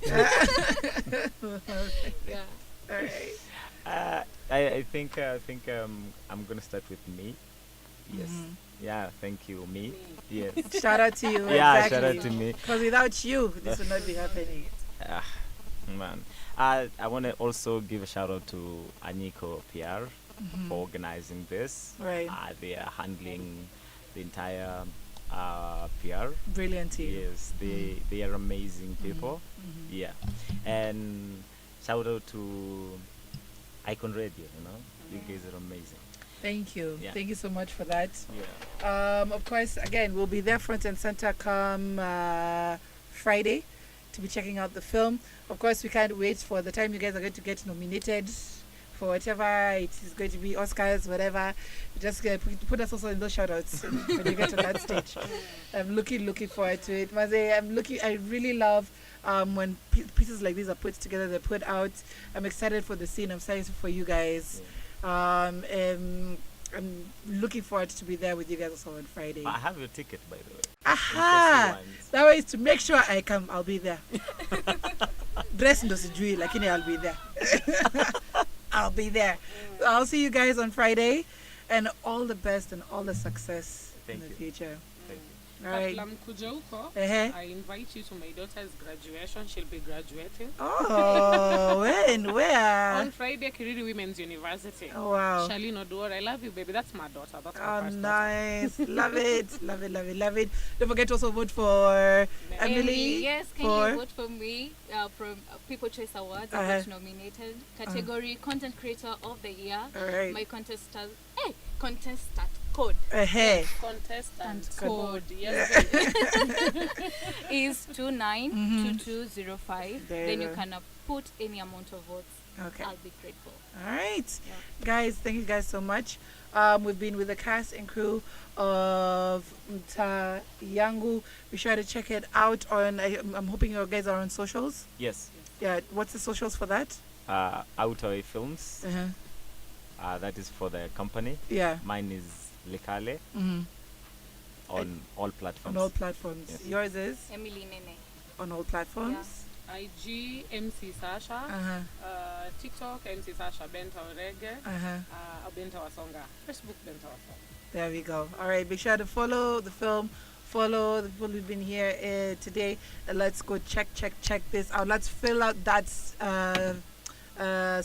Yeah. All right. I think I'm gonna start with me. Yes. Yeah. Thank you, me. Yes. Shout out to you. Yeah. Exactly. Shout out to me. Because without you, this would not be happening. Man. I want to also give a shout out to Aniko PR for organizing this. Right. They are handling the entire PR. Brilliant team. Yes, they are amazing people. Yeah, and shout out to Icon Radio. You guys are amazing. Thank you. Yeah. Thank you so much for that. Yeah. Of course, again, we'll be there front and center come Friday to be checking out the film. Of course, we can't wait for the time you guys are going to get nominated for whatever it is going to be, Oscars, whatever. Just put us also in those shout-outs when you get to that stage. I'm looking forward to it. Maze, I really love when pieces like these are put together, they're put out. I'm excited for the scene. I'm excited for you guys. I'm looking forward to be there with you guys also on Friday. I have your ticket, by the way. Aha! That way is to make sure I come. I'll be there. Dress ndo sijui, lakini I'll be there. I'll be there. I'll see you guys on Friday, and all the best and all the success in the future. Thank you. All right. Kabla mkuja huko, Uh-huh. I invite you to my daughter's graduation. She'll be graduating Oh, when? Where? on Friday, Kiriri Women's University. Oh, wow. Charlene Oduor, I love you, baby. That's my daughter. That's my Oh, first nice. Love it. Love it, love it, love it. Don't forget to also vote for Emily. Yes, can for... you vote for me from People Choice Awards? I was nominated. Category Content Creator of the Year. All right. My contestant code. Hey. Contestant code. Yes. Is 292205. There Then you you go. can put any amount of votes. Okay. I'll be grateful. All right. Yeah. Guys, thank you guys so much. We've been with the cast and crew of MTAA YANGU. Be sure to check it out on, I'm hoping you guys are on socials. Yes. Yeah, what's the socials for that? Outaway Films. Uh-huh. That is for the company. Yeah. Mine is Likale Mm-hmm. on all platforms. On all platforms. Yes. Yours is Emily Nene. on all platforms. IG MC Sasha, Uh-huh. TikTok MC Sasha Benta Orege, Uh-huh. Benta Wasonga, Facebook Benta Wasonga. There we go. All right, be sure to follow the film, follow the people who've been here today, and let's go check this out. Let's fill out that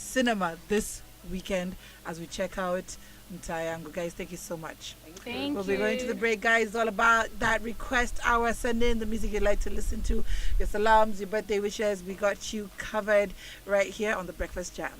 cinema this weekend as we check out MTAA YANGU. Guys, thank you so much. Thank We'll you. be going to the break, guys. It's all about that request hour. Send in the music you'd like to listen to, your salams, your birthday wishes. We got you covered right here on the Breakfast Jam.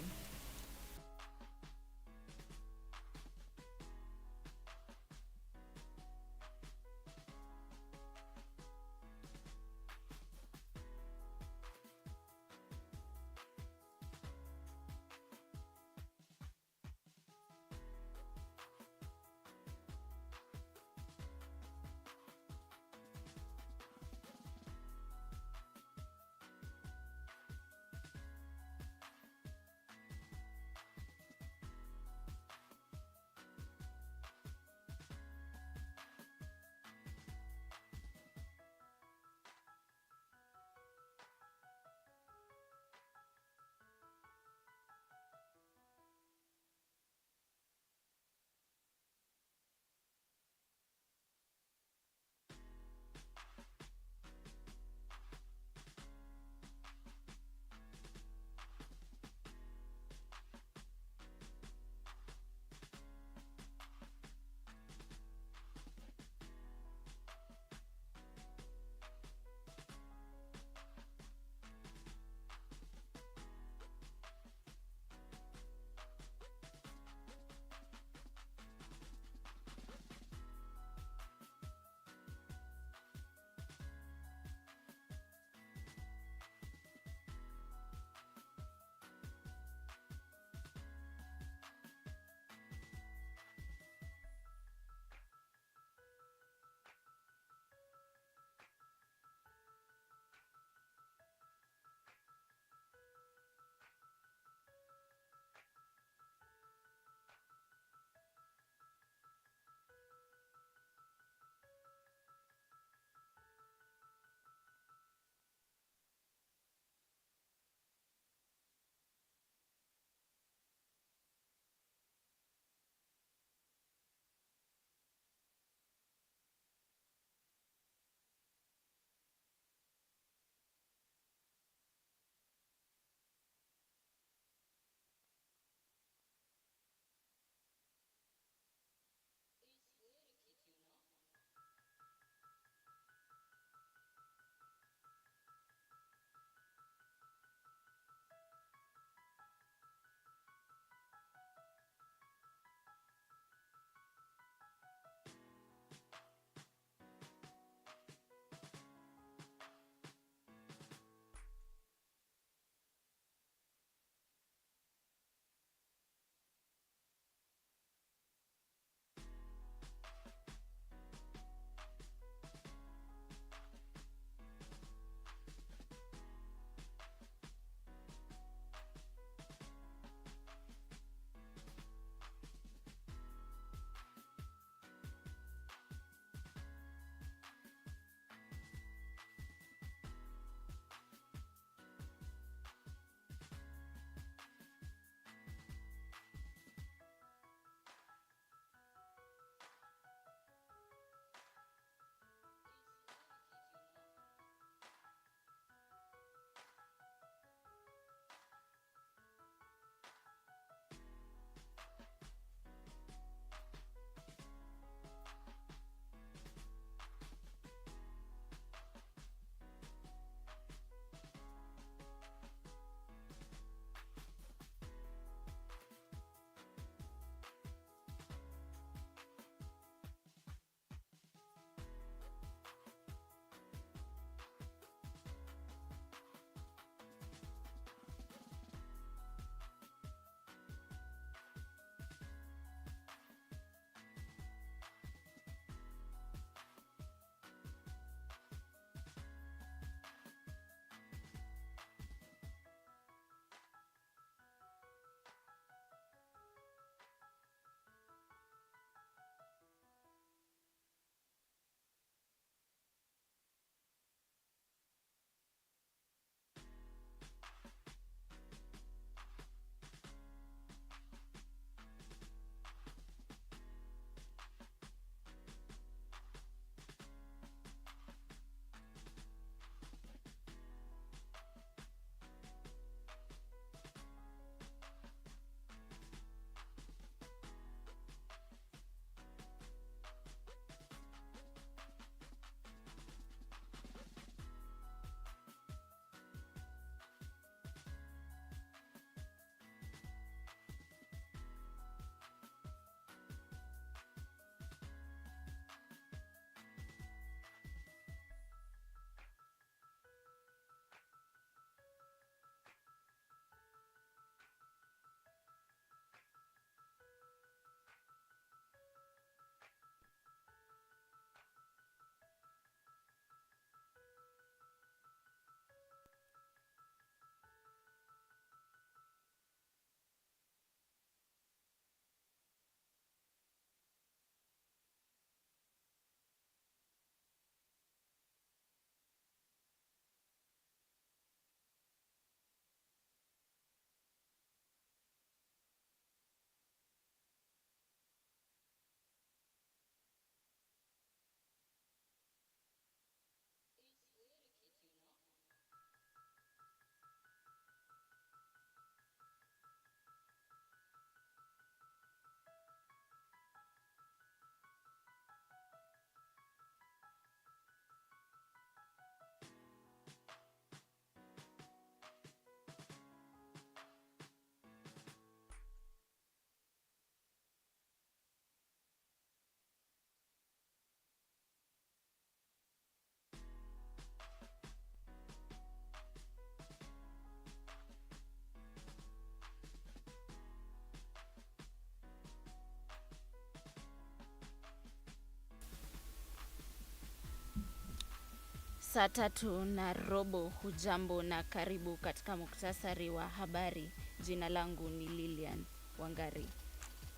Saa 3:15. Hujambo na karibu katika muktasari wa habari. Jina langu ni Lilian Wangari.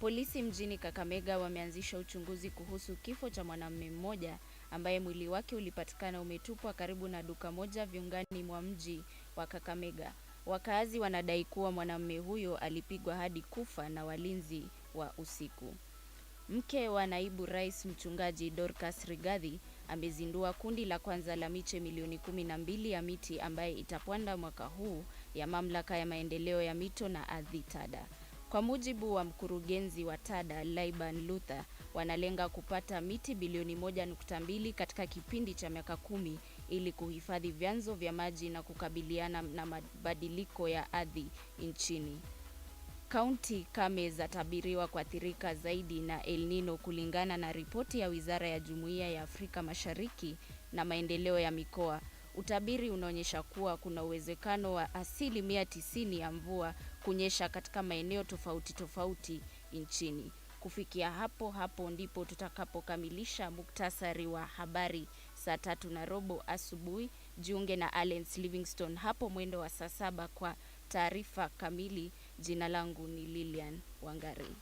Polisi mjini Kakamega wameanzisha uchunguzi kuhusu kifo cha mwanamume mmoja ambaye mwili wake ulipatikana umetupwa karibu na duka moja viungani mwa mji wa Kakamega. Wakaazi wanadai kuwa mwanamume huyo alipigwa hadi kufa na walinzi wa usiku. Mke wa naibu rais mchungaji Dorcas Rigathi amezindua kundi la kwanza la miche milioni 12 ya miti ambaye itapanda mwaka huu ya mamlaka ya maendeleo ya mito na ardhi TADA. Kwa mujibu wa mkurugenzi wa TADA Liban Luther, wanalenga kupata miti bilioni 1.2 katika kipindi cha miaka 10 ili kuhifadhi vyanzo vya maji na kukabiliana na mabadiliko ya ardhi nchini. Kaunti kame zatabiriwa kuathirika zaidi na El Nino kulingana na ripoti ya Wizara ya Jumuiya ya Afrika Mashariki na maendeleo ya mikoa. Utabiri unaonyesha kuwa kuna uwezekano wa 90% ya mvua kunyesha katika maeneo tofauti nchini. Kufikia hapo ndipo tutakapokamilisha muktasari wa habari saa 3:15 asubuhi. Jiunge na Allen's Livingstone hapo mwendo wa saa 7 kwa taarifa kamili. Jina langu ni Lilian Wangari.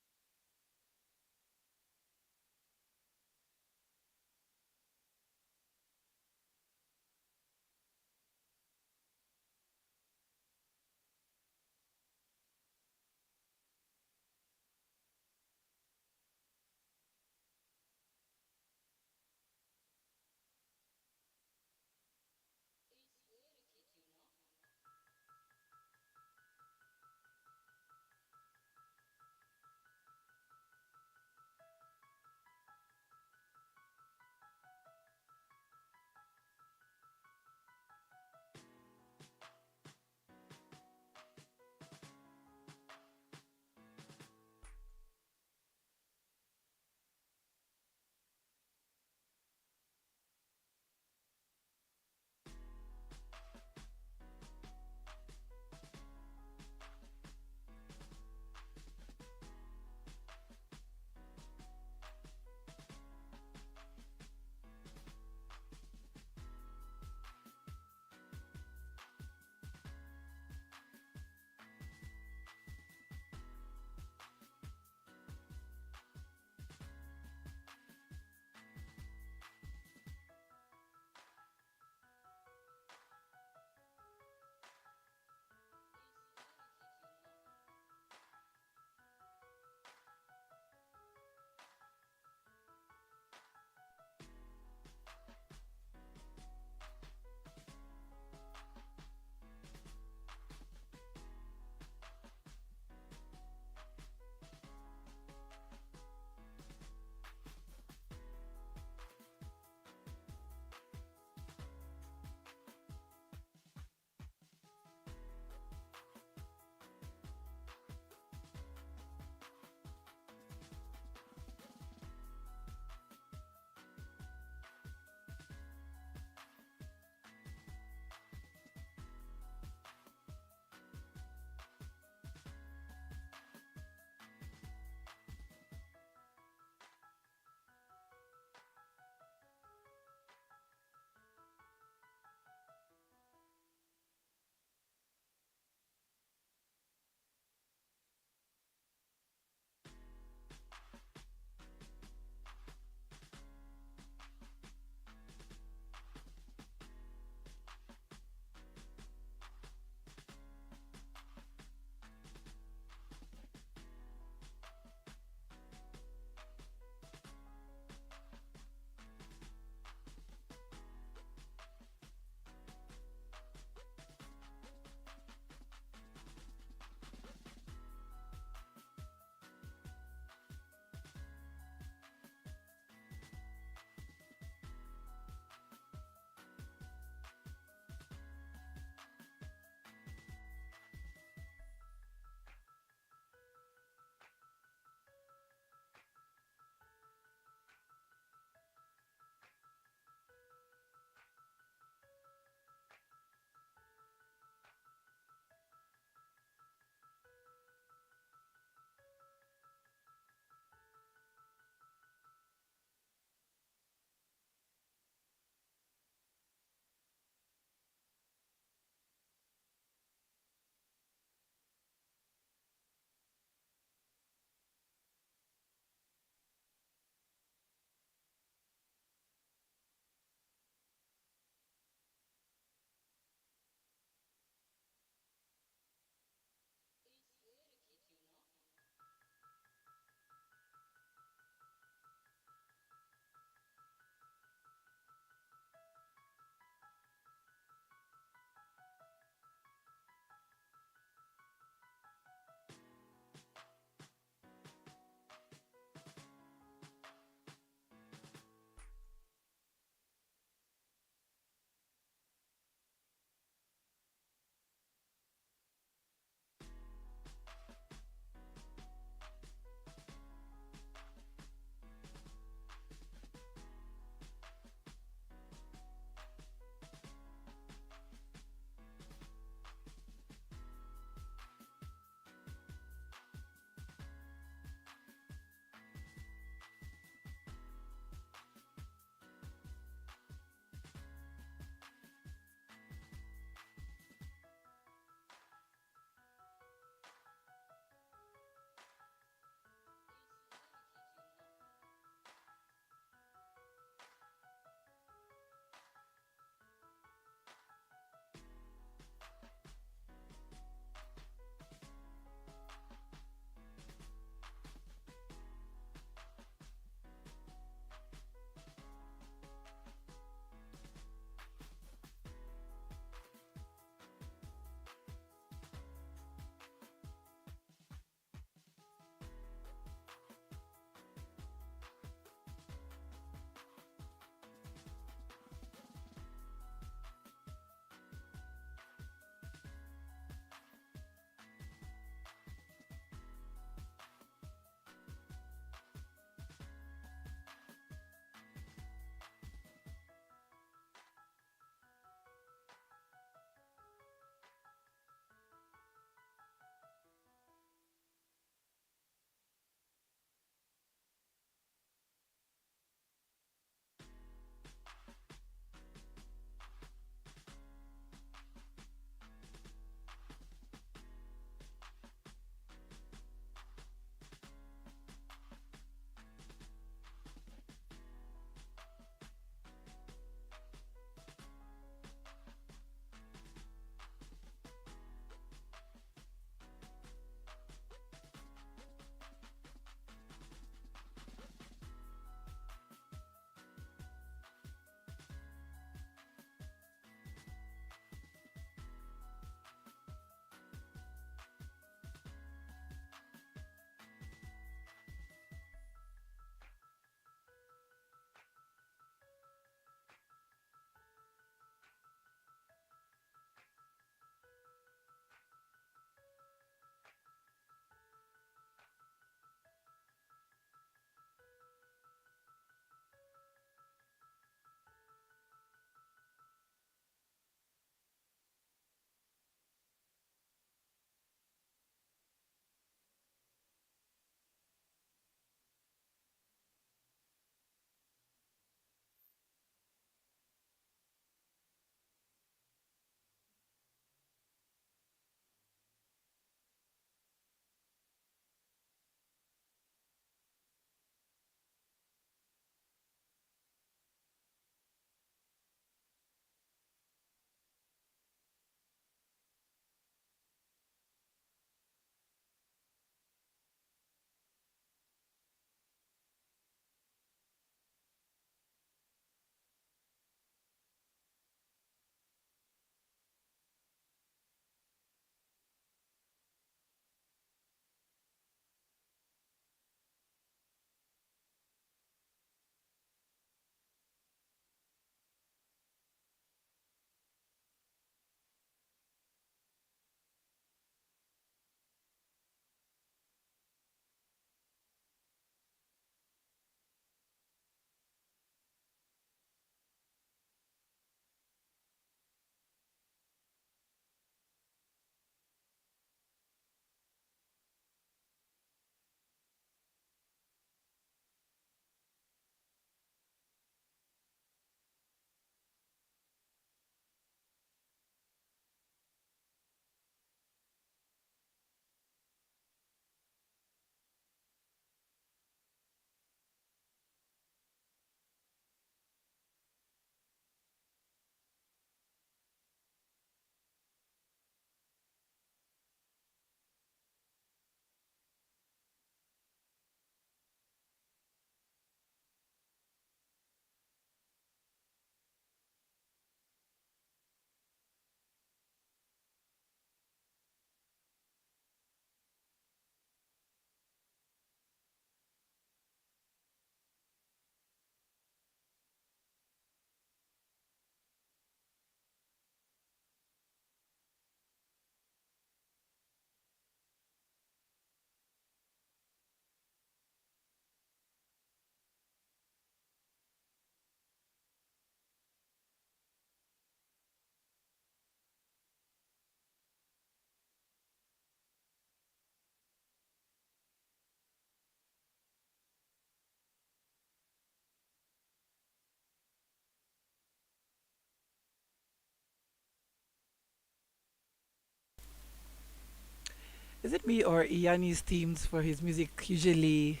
is it me or Iyani's themes for his music usually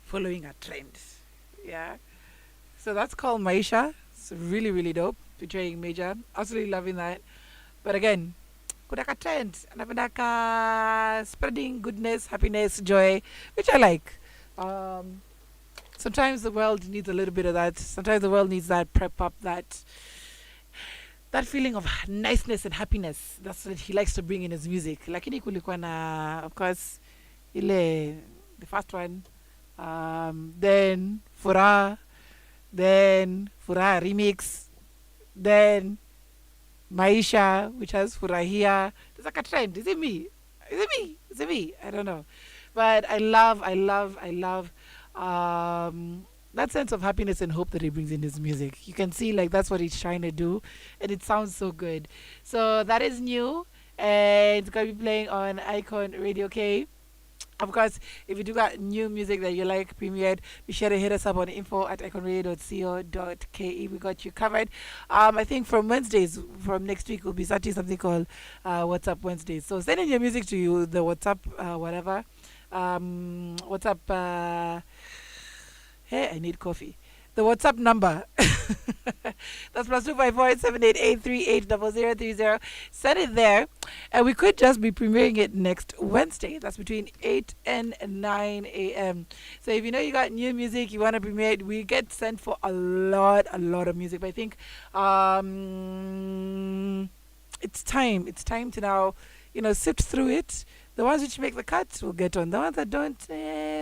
following a trend? Yeah. So that's called Maisha. It's really, really dope. Featuring Major. Absolutely loving that. But again, kudaka trend. Anapendaka spreading goodness, happiness, joy, which I like. Um, Sometimes the world needs a little bit of that. Sometimes the world needs that prep up, that feeling of niceness and happiness. That's what he likes to bring in his music. Lakini kulikuwa na, of course, ile the first one, then Furaha, then Furaha remix, then Maisha, which has Furahia. There's like a trend. Is it me? Is it me? Is it me? I don't know. But I love that sense of happiness and hope that he brings in his music. You can see like that's what he's trying to do, and it sounds so good. So that is new, and it's gonna be playing on Icon Radio K. Of course, if you do got new music that you like premiered, be sure to hit us up on info@iconradio.co.ke. We got you covered. I think from Wednesdays, from next week, we'll be starting something called WhatsApp Wednesdays. So send in your music to you, the WhatsApp, whatever. WhatsApp. Hey, I need coffee. The WhatsApp number. That's +254-878-838-0030. Send it there. And we could just be premiering it next Wednesday. That's between 8 and 9 a.m. So if you know you got new music, you want to premiere it, we get sent for a lot of music. But I think it's time. It's time to now, sift through it. The ones which make the cut will get on. The ones that don't,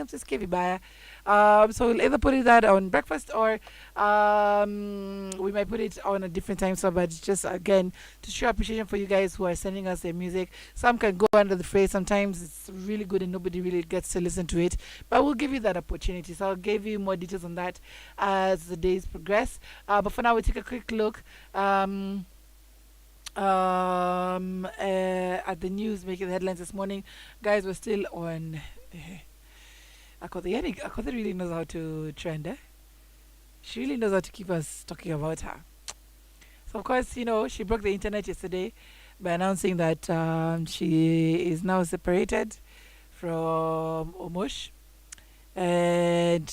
just give it by. So we'll either put it that on breakfast or we might put it on a different time slot. But just again to show appreciation for you guys who are sending us their music. Some can go under the phrase. Sometimes it's really good and nobody really gets to listen to it. But we'll give you that opportunity. So I'll give you more details on that as the days progress. But for now, we'll take a quick look at the news making the headlines this morning. Guys, we're still on Akothe really knows how to trend, eh? She really knows how to keep us talking about her. So of course, she broke the internet yesterday by announcing that she is now separated from Omosh. And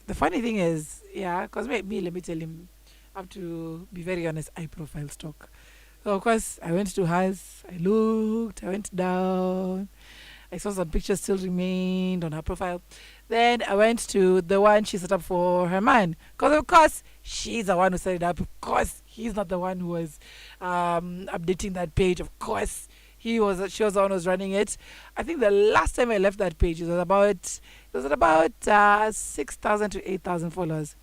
the funny thing is, because let me tell him, I have to be very honest, I profile stalk. So of course, I went to hers, I looked, I went down, I saw some pictures still remained on her profile. Then I went to the one she set up for her man. Because of course, she's the one who set it up. Of course, he's not the one who was updating that page. Of course, she was the one who was running it. I think the last time I left that page, it was at about 6,000 to 8,000 followers.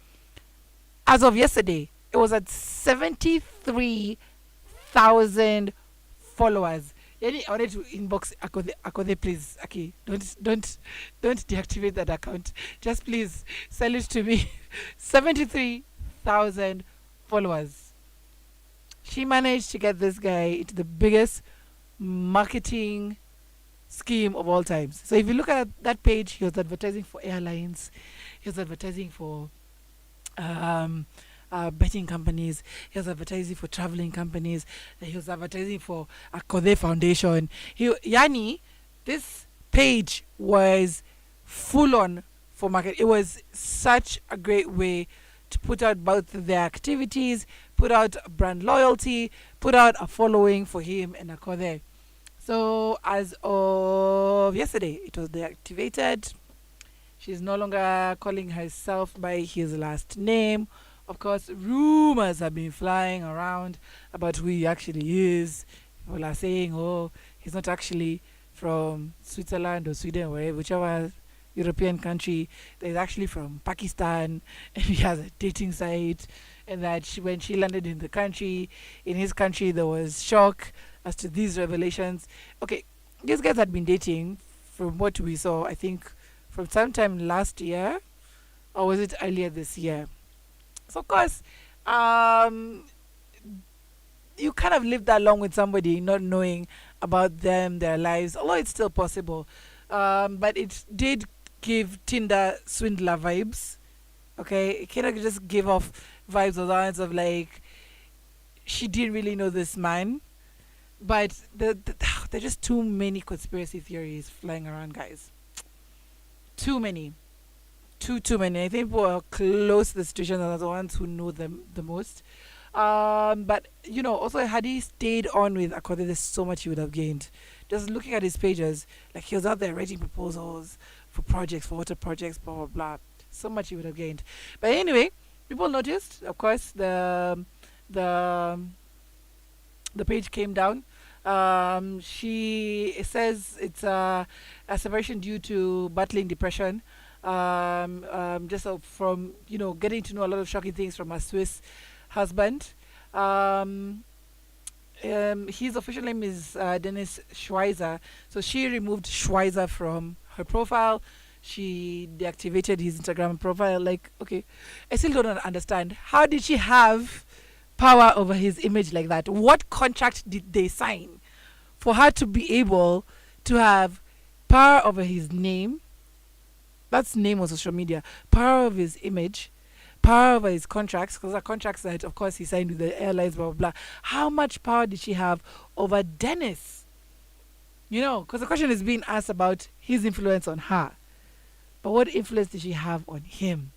As of yesterday, it was at 73,000 followers. I wanted to inbox Akothe, please. Okay, don't deactivate that account. Just please sell it to me. 73,000 followers. She managed to get this guy into the biggest marketing scheme of all times. So if you look at that page, he was advertising for airlines. He was advertising for betting companies. He was advertising for traveling companies. He was advertising for a Akothe Foundation. This page was full on for market. It was such a great way to put out both their activities, put out brand loyalty, put out a following for him and Akothe. So as of yesterday, it was deactivated. She's no longer calling herself by his last name. Of course, rumors have been flying around about who he actually is. People are saying, oh, he's not actually from Switzerland or Sweden or wherever, whichever European country. He's actually from Pakistan, and he has a dating site. And that when she landed in his country, there was shock as to these revelations. Okay, these guys had been dating from what we saw, I think, from sometime last year, or was it earlier this year? So of course, you kind of live that long with somebody not knowing about them, their lives, although it's still possible. But it did give Tinder swindler vibes. Okay, it kind of just gave off vibes of the lines of like, she didn't really know this man. But there are just too many conspiracy theories flying around, guys. Too many. Too many. I think people are close to the situation are the ones who know them the most. But also had he stayed on with Akode, there's so much he would have gained. Just looking at his pages, like he was out there writing proposals for projects, for water projects, blah blah blah. So much he would have gained. But anyway, people noticed, of course, the the page came down. She says it's a separation due to battling depression. Just from getting to know a lot of shocking things from her Swiss husband. Um, his official name is Dennis Schweizer. So she removed Schweizer from her profile. She deactivated his Instagram profile. Like, okay, I still don't understand. How did she have power over his image like that? What contract did they sign for her to be able to have power over his name? That's name on social media. Power of his image, power over his contracts, because the contracts that, of course, he signed with the airlines, blah, blah, blah. How much power did she have over Dennis? Because the question is being asked about his influence on her. But what influence did she have on him?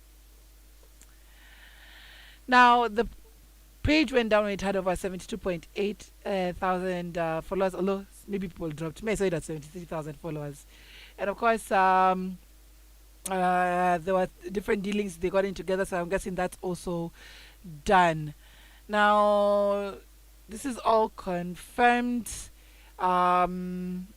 Now, the page went down when it had over 72.8 thousand followers, although maybe people dropped. Me, I saw it at 73,000 followers. And of course, there were different dealings they got in together, so I'm guessing that's also done. Now, this is all confirmed. Um,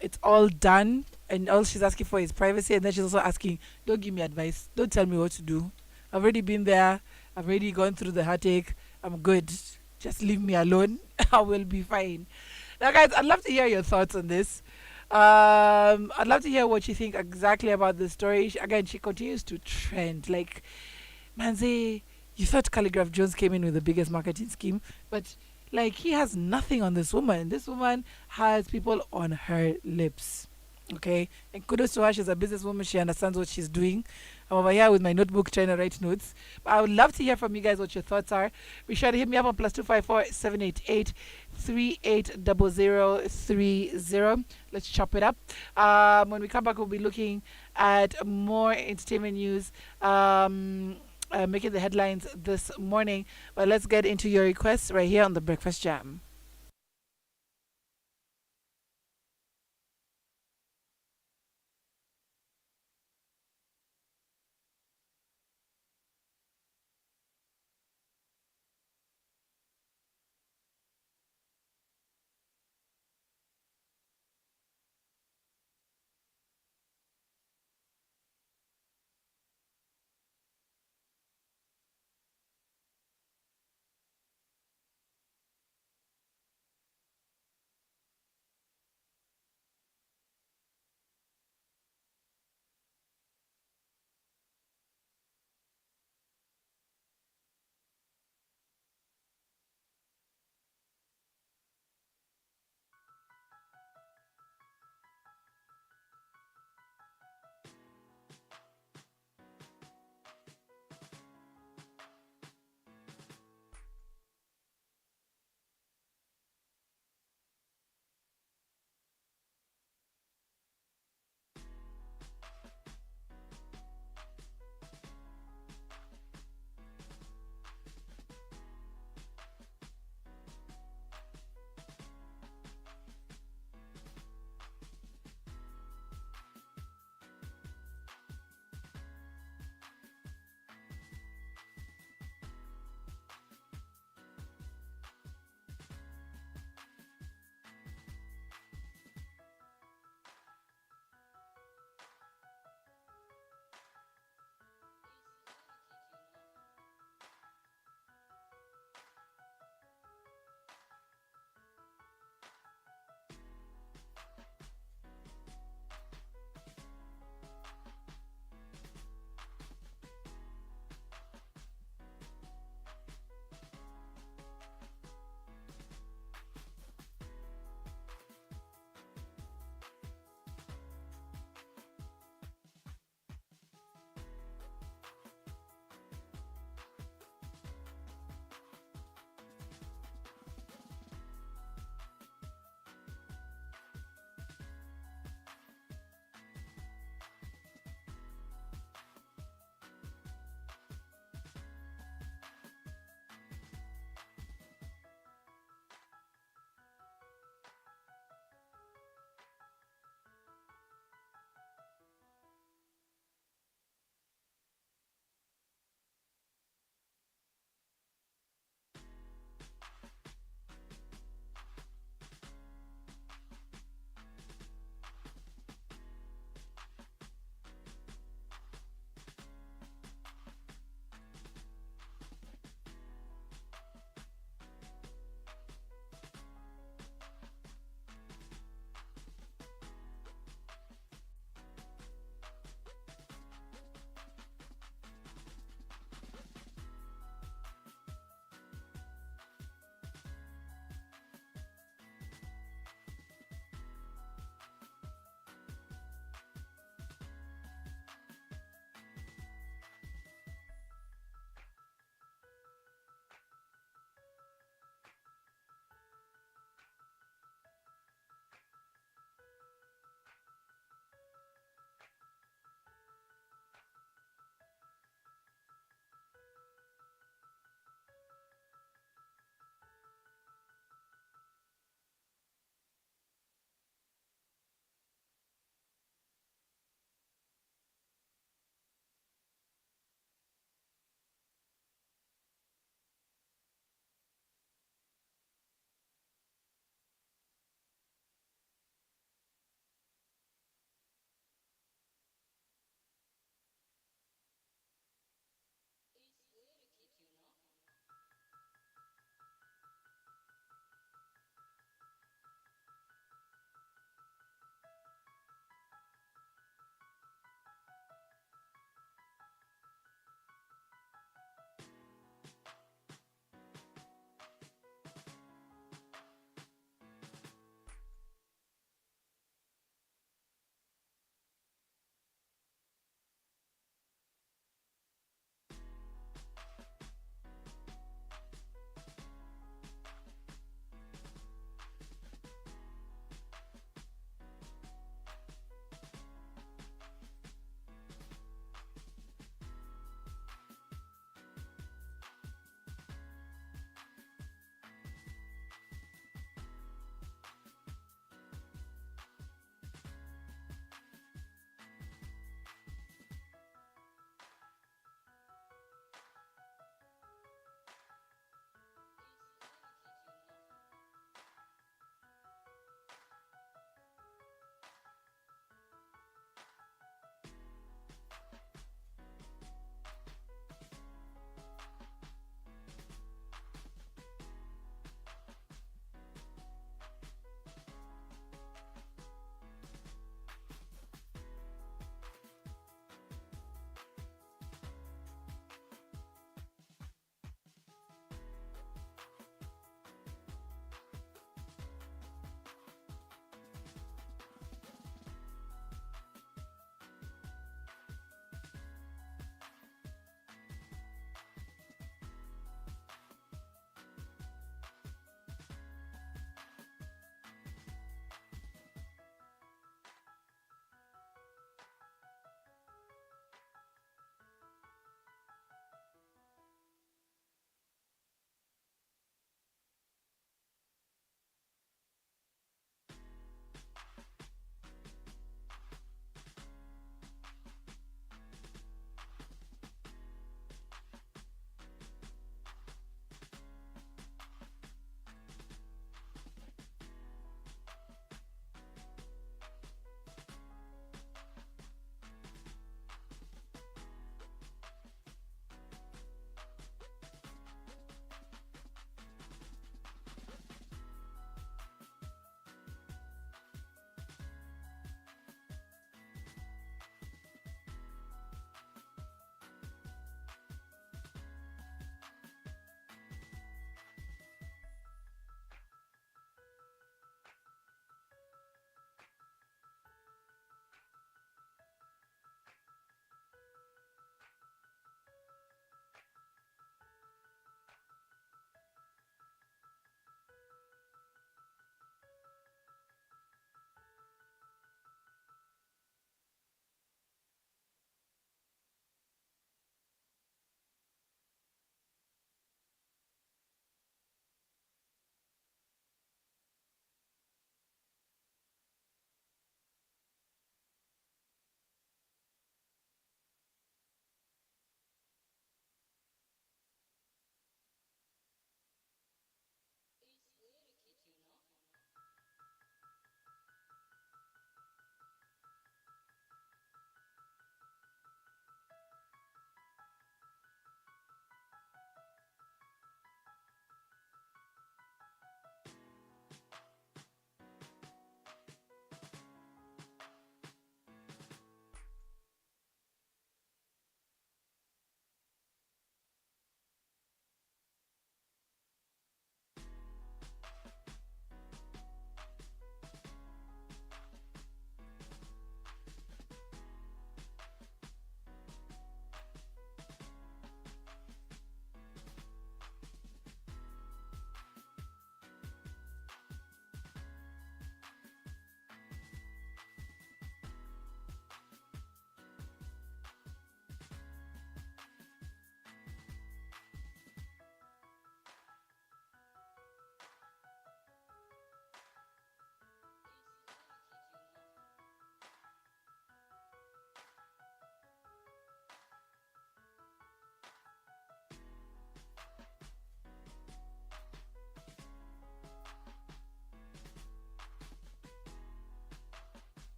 it's all done, and all she's asking for is privacy, and then she's also asking, "Don't give me advice. Don't tell me what to do. I've already been there. I've already gone through the heartache. I'm good. Just leave me alone. I will be fine." Now, guys, I'd love to hear your thoughts on this. I'd love to hear what you think exactly about the story. Again, she continues to trend. Like, Manze, you thought Calligraph Jones came in with the biggest marketing scheme, but like he has nothing on this woman. This woman has people on her lips. Okay, and kudos to her. She's a businesswoman. She understands what she's doing. I'm over here with my notebook trying to write notes. But I would love to hear from you guys what your thoughts are. Be sure to hit me up on +254 788 380 0030. Let's chop it up. When we come back, we'll be looking at more entertainment news. Making the headlines this morning. But let's get into your requests right here on the Breakfast Jam.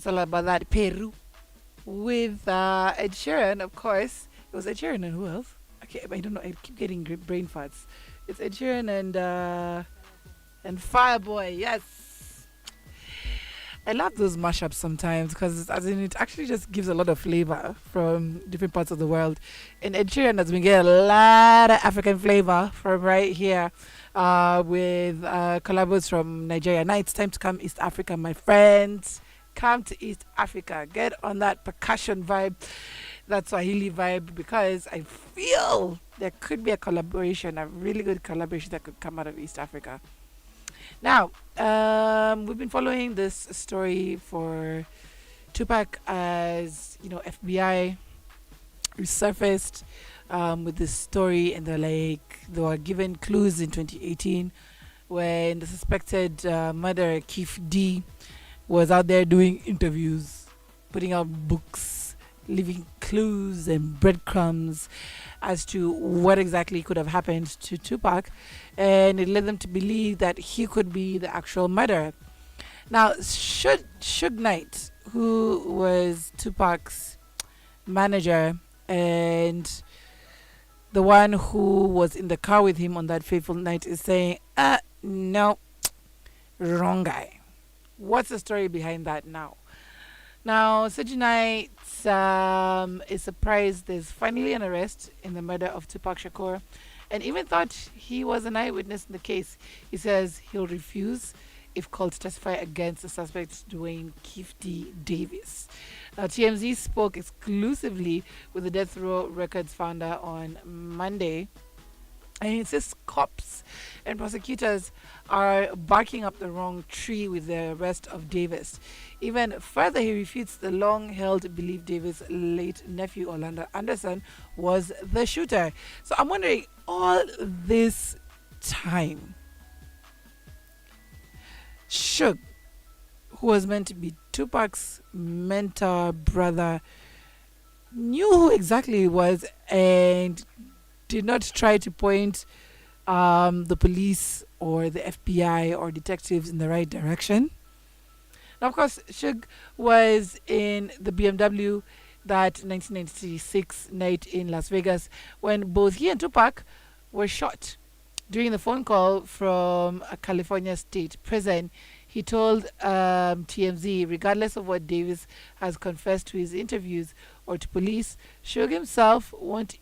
It's all about that. Peru. With Ed Sheeran, of course. It was Ed Sheeran and who else? Okay, I don't know. I keep getting brain farts. It's Ed Sheeran and Fireboy. Yes. I love those mashups sometimes because as in it actually just gives a lot of flavor from different parts of the world. And Ed Sheeran has been getting a lot of African flavor from right here with collabos from Nigeria. Now it's time to come East Africa, my friends. Come to East Africa. Get on that percussion vibe, that Swahili vibe, because I feel there could be a collaboration, a really good collaboration that could come out of East Africa. Now, we've been following this story for Tupac as, FBI resurfaced with this story, and they were given clues in 2018 when the suspected murderer, Keith D, was out there doing interviews, putting out books, leaving clues and breadcrumbs as to what exactly could have happened to Tupac, and it led them to believe that he could be the actual murderer. Now, Suge Knight, who was Tupac's manager and the one who was in the car with him on that fateful night, is saying, no, wrong guy. What's the story behind that now? Now, Suge Knight is surprised there's finally an arrest in the murder of Tupac Shakur, and even thought he was an eyewitness in the case. He says he'll refuse if called to testify against the suspect, Dwayne Keith D. Davis. Now, TMZ spoke exclusively with the Death Row Records founder on Monday, and he insists cops and prosecutors are barking up the wrong tree with the arrest of Davis. Even further, he refutes the long-held belief Davis' late nephew Orlando Anderson was the shooter. So I'm wondering, all this time, Suge, who was meant to be Tupac's mentor, brother, knew who exactly he was and did not try to point the police or the FBI or detectives in the right direction. Now, of course, Suge was in the BMW that 1996 night in Las Vegas when both he and Tupac were shot. During the phone call from a California state prison, he told TMZ, regardless of what Davis has confessed to his interviews or to police, Suge himself won't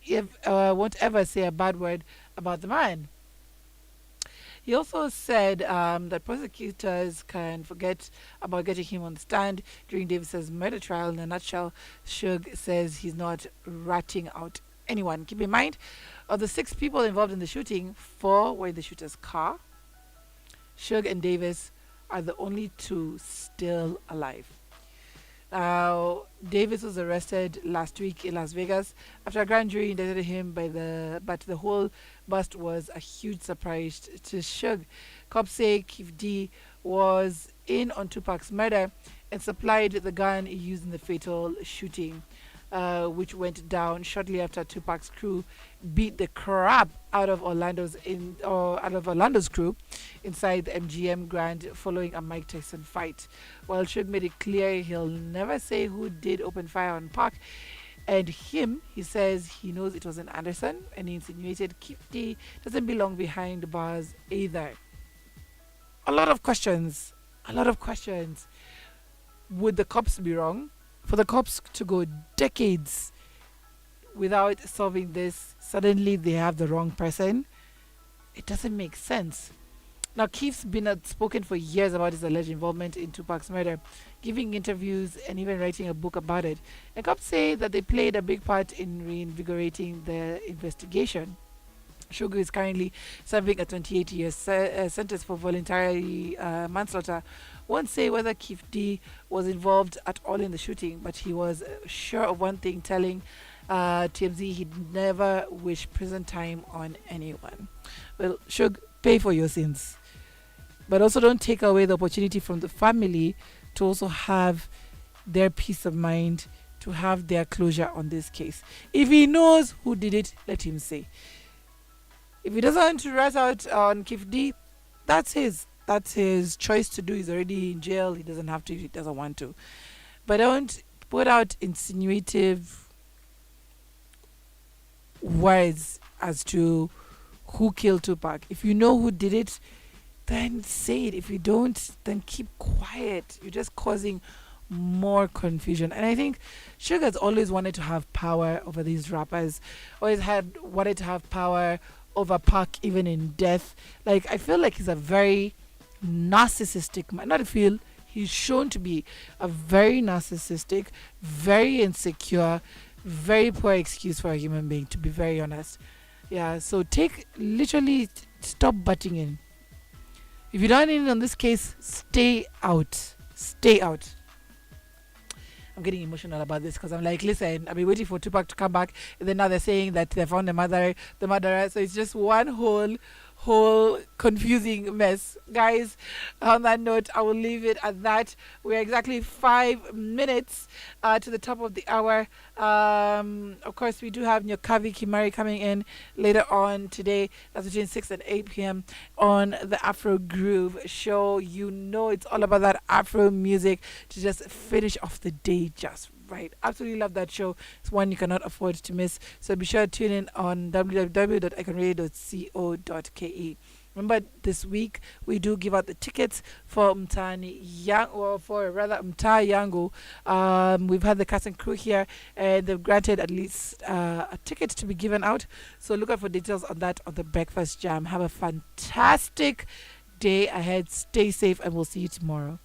ever say a bad word about the man. He also said that prosecutors can forget about getting him on the stand during Davis's murder trial. In a nutshell, Suge says he's not ratting out anyone. Keep in mind, of the 6 people involved in the shooting, 4 were in the shooter's car. Suge and Davis are the only 2 still alive. Now, Davis was arrested last week in Las Vegas after a grand jury indicted him but the whole bust was a huge surprise to Suge. Cops say Keith D was in on Tupac's murder and supplied the gun he used in the fatal shooting, which went down shortly after Tupac's crew beat the crap out of Orlando's crew inside the MGM Grand following a Mike Tyson fight. While Suge made it clear he'll never say who did open fire on Pac and him, he says he knows it wasn't Anderson, and he insinuated Keith D doesn't belong behind bars either. A lot of questions. Would the cops be wrong? For the cops to go decades without solving this, suddenly they have the wrong person? It doesn't make sense. Now, Keith's been outspoken for years about his alleged involvement in Tupac's murder, giving interviews and even writing a book about it. And cops say that they played a big part in reinvigorating the investigation. Suge is currently serving a 28-year sentence for voluntary manslaughter. Won't say whether Keith D was involved at all in the shooting, but he was sure of one thing, telling TMZ he'd never wish prison time on anyone. Well, Suge, pay for your sins, but also don't take away the opportunity from the family to also have their peace of mind, to have their closure on this case. If he knows who did it, let him say. If he doesn't want to rat out on Keith D, that's his choice to do. He's already in jail. He doesn't have to. He doesn't want to. but don't put out insinuative words as to who killed Tupac. If you know who did it, then say it. If you don't, then keep quiet. You're just causing more confusion. And I think Sugar's always wanted to have power over these rappers. Always wanted to have power over Pac, even in death. Like, I feel like he's a very narcissistic man. Not feel, he's shown to be a very narcissistic, very insecure, very poor excuse for a human being, to be very honest. Yeah, so stop butting in. If you don't in on this case, stay out. Stay out. I'm getting emotional about this because I'm like, listen, I've been waiting for Tupac to come back, and then now they're saying that they found the murderer. So it's just one whole confusing mess. Guys, on that note, I will leave it at that. We're exactly 5 minutes to the top of the hour. Of course, we do have Nyokavi Kimari coming in later on today. That's between 6 and 8 p.m. on the Afro Groove Show. You know it's all about that Afro music to just finish off the day just right. Absolutely love that show. It's one you cannot afford to miss. So be sure to tune in on www.iconradio.co.ke. Remember, this week we do give out the tickets for MTAA YANGU. We've had the cast and crew here, and they've granted at least a ticket to be given out. So look out for details on that on the Breakfast Jam. Have a fantastic day ahead. Stay safe, and we'll see you tomorrow.